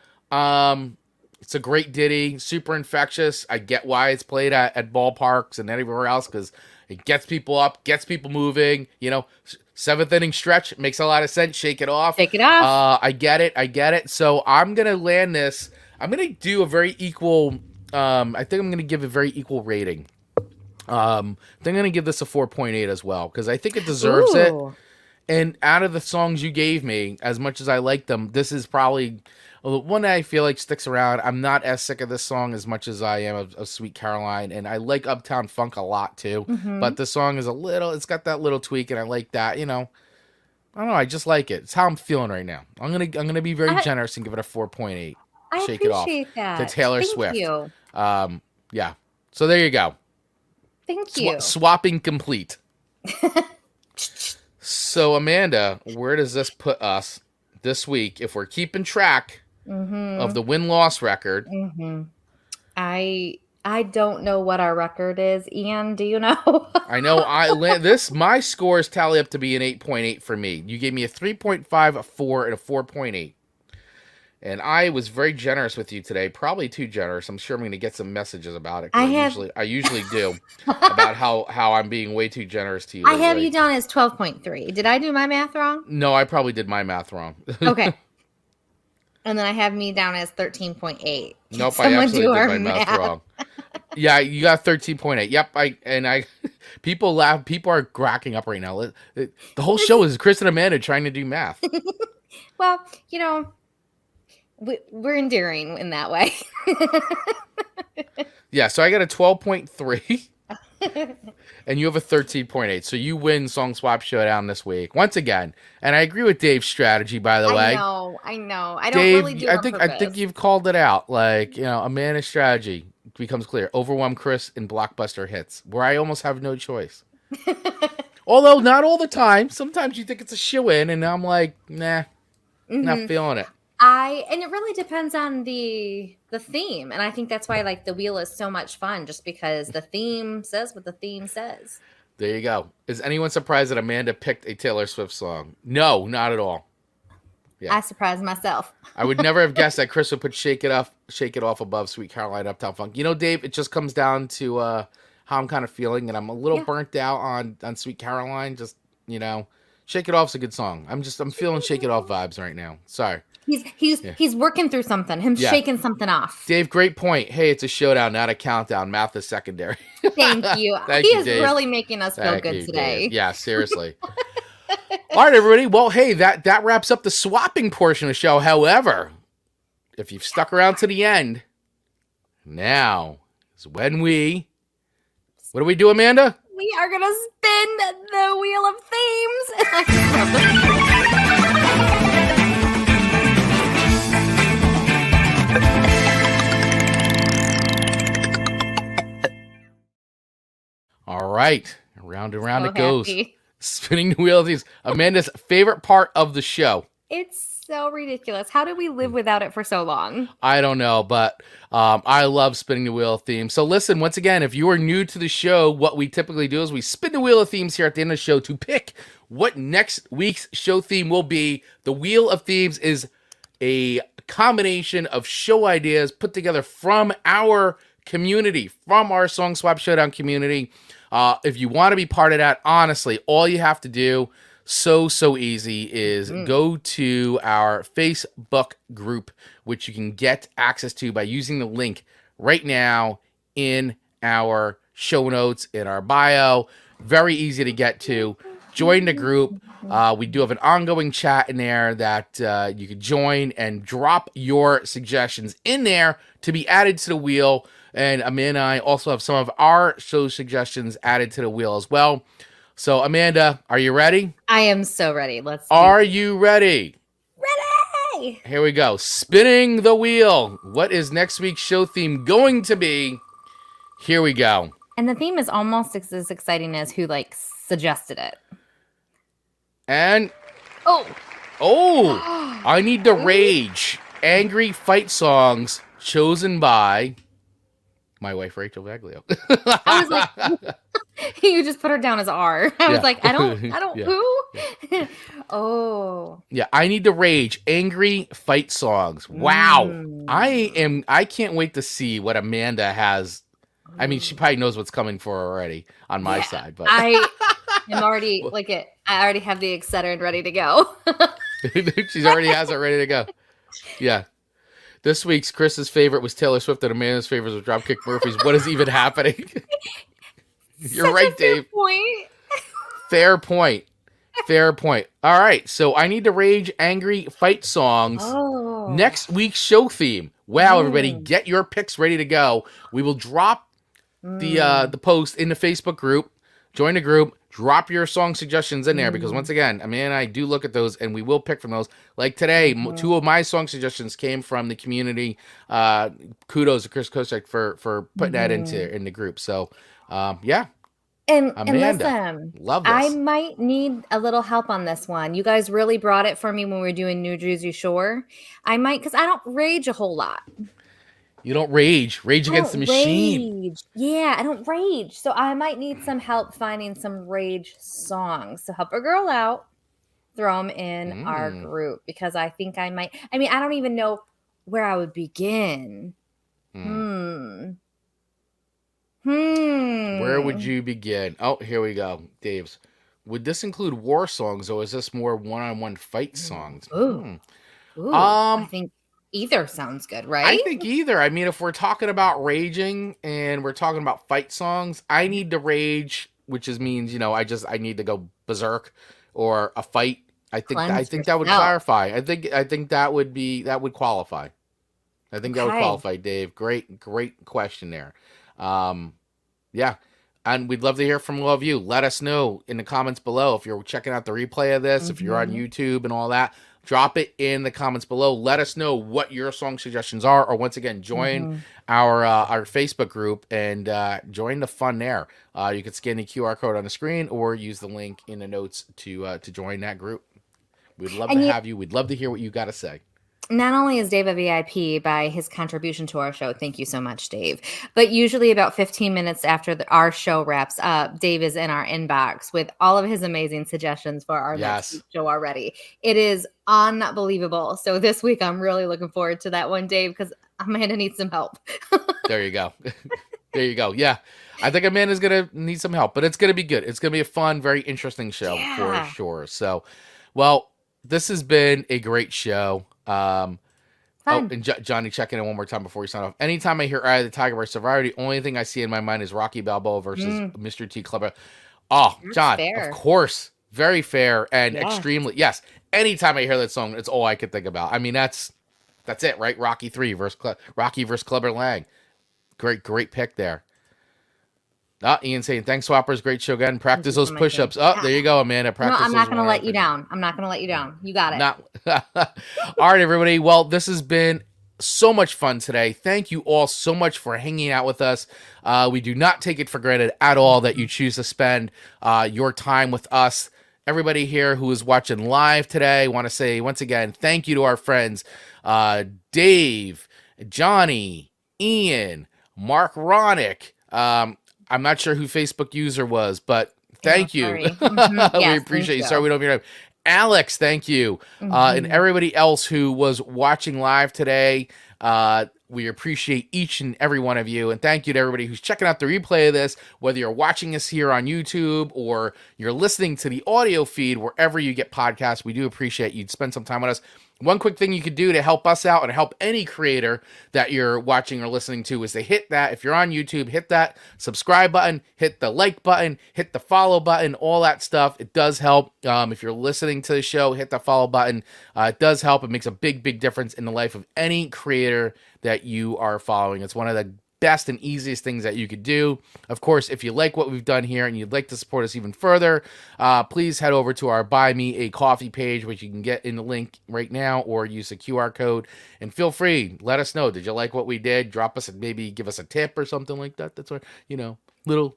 It's a great ditty, super infectious. I get why it's played at ballparks and everywhere else because it gets people up, gets people moving. 7th inning stretch makes a lot of sense. Shake it off. Shake it off. I get it. So I'm going to land this. I'm going to do a very equal, I think I'm going to give a very equal rating. I'm going to give this a 4.8 as well because I think it deserves it. And out of the songs you gave me, as much as I like them, this is probably one that I feel like sticks around. I'm not as sick of this song as much as I am of Sweet Caroline, and I like Uptown Funk a lot too. Mm-hmm. But the song is it's got that little tweak, and I like that. I don't know. I just like it. It's how I'm feeling right now. I'm gonna be very generous and give it a 4.8. Shake it off to Taylor Swift. Thank you. Yeah. So there you go. Thank you. Swapping complete. So, Amanda, where does this put us this week if we're keeping track of the win-loss record? Mm-hmm. I don't know what our record is. Ian, do you know? I know my scores tally up to be an 8.8 for me. You gave me a 3.5, a 4, and a 4.8. And I was very generous with you today. Probably too generous. I'm sure I'm going to get some messages about it. I usually do about how I'm being way too generous to you. I have you down as 12.3. Did I do my math wrong? No, I probably did my math wrong. Okay. And then I have me down as 13.8. Nope, I actually did my math wrong. Yeah, you got 13.8. Yep, people laugh. People are cracking up right now. The whole show is Chris and Amanda trying to do math. Well, we're endearing in that way. Yeah, so I got a 12.3. And you have a 13.8. So you win Song Swap Showdown this week once again. And I agree with Dave's strategy, by the way. I know. I don't Dave, really do it on purpose. I think you've called it out. Like, Amanda's strategy becomes clear. Overwhelm Chris in blockbuster hits, where I almost have no choice. Although not all the time. Sometimes you think it's a shoo-in, and I'm like, nah, not feeling it. And it really depends on the theme, and I think that's why the wheel is so much fun, just because the theme says what the theme says. There you go. Is anyone surprised that Amanda picked a Taylor Swift song? No, not at all. Yeah. I surprised myself. I would never have guessed that Chris would put Shake It Off above Sweet Caroline, Uptown Funk. Dave, it just comes down to how I'm kind of feeling, and I'm a little burnt out on Sweet Caroline. Just, Shake It Off's a good song. I'm feeling Shake It Off vibes right now. Sorry. He's working through something. Shaking something off. Dave, great point. Hey, it's a showdown, not a countdown. Math is secondary. Thank you. Thank he you, is Dave. really making us feel good today. Dave. Yeah, seriously. All right, everybody. Well, hey, that wraps up the swapping portion of the show. However, if you've stuck around to the end, now is when what do we do, Amanda? We are going to spin the wheel of themes. All right. Round and round So it goes. happy. Spinning the wheel of these. Amanda's favorite part of the show. It's so ridiculous. How did we live without it for so long? I don't know, but I love spinning the wheel of themes. So listen, once again, if you are new to the show, what we typically do is we spin the wheel of themes here at the end of the show to pick what next week's show theme will be. The wheel of themes is a combination of show ideas put together from our community, from our Song Swap Showdown community. If you want to be part of that, honestly, all you have to do, so easy, is go to our Facebook group, which you can get access to by using the link right now in our show notes, in our bio. Very easy to get to. Join the group. We do have an ongoing chat in there that you can join and drop your suggestions in there to be added to the wheel. And Amanda and I also have some of our show suggestions added to the wheel as well. So, Amanda, are you ready? I am so ready. Are you ready? Ready! Here we go. Spinning the wheel. What is next week's show theme going to be? Here we go. And the theme is almost as exciting as who suggested it. And oh, I Need to Rage. Angry fight songs chosen by my wife, Rachel Vaglio. I was like, you just put her down as R. I was like, I don't, who? Oh. Yeah, I Need to Rage. Angry fight songs. Wow. I can't wait to see what Amanda has. I mean, she probably knows what's coming for her already on my side, but I am already I already have the Excedrin ready to go. She already has it ready to go. Yeah. This week's Chris's favorite was Taylor Swift and Amanda's favorite was Dropkick Murphys. What is even happening? You're right, Dave. Fair point. All right. So I Need to Rage, Angry fight songs. Oh. Next week's show theme. Wow, everybody, get your picks ready to go. We will drop the post in the Facebook group. Join the group. Drop your song suggestions in there because once again, Amanda and I do look at those and we will pick from those. Like today, two of my song suggestions came from the community. Kudos to Chris Kosek for putting that in the group. So, yeah. And Amanda, listen, love this. I might need a little help on this one. You guys really brought it for me when we were doing New Jersey Shore. I might, because I don't rage a whole lot. You don't rage. Rage Against the Machine. Rage. Yeah, I don't rage. So I might need some help finding some rage songs. So help a girl out. Throw them in our group because I think I might. I mean, I don't even know where I would begin. Where would you begin? Oh, here we go. Dave's. Would this include war songs or is this more one-on-one fight songs? Ooh, I think either sounds good, right? I think either. I mean, if we're talking about raging and we're talking about fight songs, I Need to Rage, which means, I need to go berserk or a fight. I think that would clarify. I think that would qualify. I think that would qualify, Dave. Great question there. Yeah. And we'd love to hear from all of you. Let us know in the comments below if you're checking out the replay of this, if you're on YouTube and all that. Drop it in the comments below. Let us know what your song suggestions are, or once again, join our Facebook group and join the fun there. You can scan the QR code on the screen or use the link in the notes to join that group. We'd love to have you. We'd love to hear what you got to say. Not only is Dave a VIP by his contribution to our show, thank you so much, Dave, but usually about 15 minutes after our show wraps up, Dave is in our inbox with all of his amazing suggestions for our next show already. It is unbelievable. So this week, I'm really looking forward to that one, Dave, because Amanda needs some help. There you go. There you go. Yeah. I think Amanda's going to need some help, but it's going to be good. It's going to be a fun, very interesting show for sure. So, well, this has been a great show. Oh, and Johnny, checking in one more time before we sign off. Anytime I hear Eye of the Tiger by Survivor, the only thing I see in my mind is Rocky Balboa versus Mr. T. Clubber. Oh, John, of course. Very fair and extremely. Yes. Anytime I hear that song, it's all I could think about. I mean, that's it, right? Rocky versus Clubber Lang. Great pick there. Ian saying, thanks, Swappers. Great show again. Practice those push-ups. Oh, there you go, Amanda. Practice. No, I'm not going to let you down. I'm not going to let you down. You got it. All right, everybody. Well, this has been so much fun today. Thank you all so much for hanging out with us. We do not take it for granted at all that you choose to spend your time with us. Everybody here who is watching live today, I want to say once again, thank you to our friends, Dave, Johnny, Ian, Mark Ronick. I'm not sure who Facebook user was, but thank you. We appreciate you. Sorry we don't have your name. Alex, thank you. And everybody else who was watching live today. We appreciate each and every one of you. And thank you to everybody who's checking out the replay of this, whether you're watching us here on YouTube or you're listening to the audio feed, wherever you get podcasts. We do appreciate you'd spend some time with us. One quick thing you could do to help us out and help any creator that you're watching or listening to is to hit that. If you're on YouTube, hit that subscribe button, hit the like button, hit the follow button, all that stuff. It does help. If you're listening to the show, hit the follow button. It does help. It makes a big difference in the life of any creator that you are following. It's one of the best and easiest things that you could do. Of course, if you like what we've done here and you'd like to support us even further, please head over to our Buy Me a Coffee page, which you can get in the link right now, or use the QR code. And feel free, let us know. Did you like what we did? Drop us and maybe give us a tip or something like that. That's what, little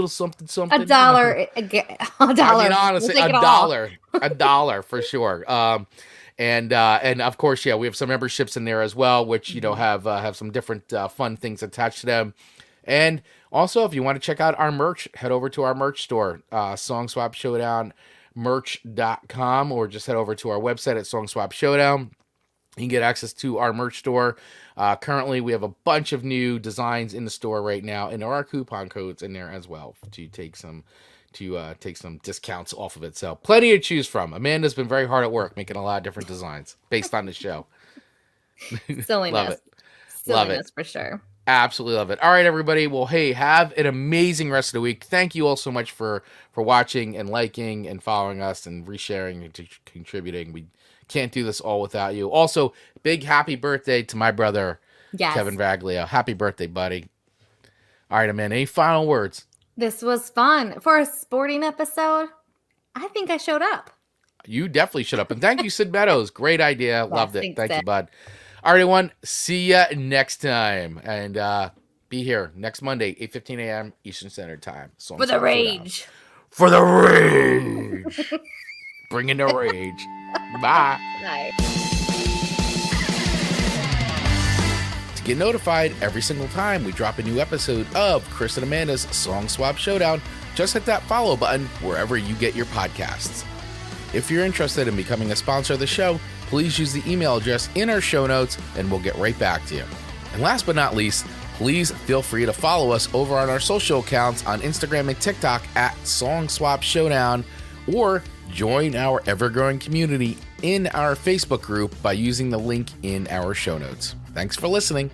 something. $1. $1. I mean, honestly, $1 for sure. And of course, we have some memberships in there as well, which, have some different fun things attached to them. And also, if you want to check out our merch, head over to our merch store, songswapshowdownmerch.com, or just head over to our website at Song Swap Showdown. You can get access to our merch store. Currently, we have a bunch of new designs in the store right now, and there are coupon codes in there as well to take some discounts off of it. So plenty to choose from. Amanda's been very hard at work making a lot of different designs based on the show. Silliness. Love it For sure. Absolutely love it. All right, everybody. Well, hey, have an amazing rest of the week. Thank you all so much for watching and liking and following us and resharing and contributing. We can't do this all without you. Also, big happy birthday to my brother, Kevin Vaglio. Happy birthday, buddy. All right, Amanda, any final words? This was fun. For a sporting episode, I think I showed up. You definitely showed up. And thank you, Sid Meadows. Great idea. Loved it. Thank you, bud. All right, everyone. See ya next time. And be here next Monday, 8:15 a.m. Eastern Standard Time. For the rage. For the rage. Bring in the rage. Bye. Bye. To get notified every single time we drop a new episode of Chris and Amanda's Song Swap Showdown, just hit that follow button wherever you get your podcasts. If you're interested in becoming a sponsor of the show, please use the email address in our show notes and we'll get right back to you. And last but not least, please feel free to follow us over on our social accounts on Instagram and TikTok at Song Swap Showdown, or join our ever-growing community in our Facebook group by using the link in our show notes. Thanks for listening.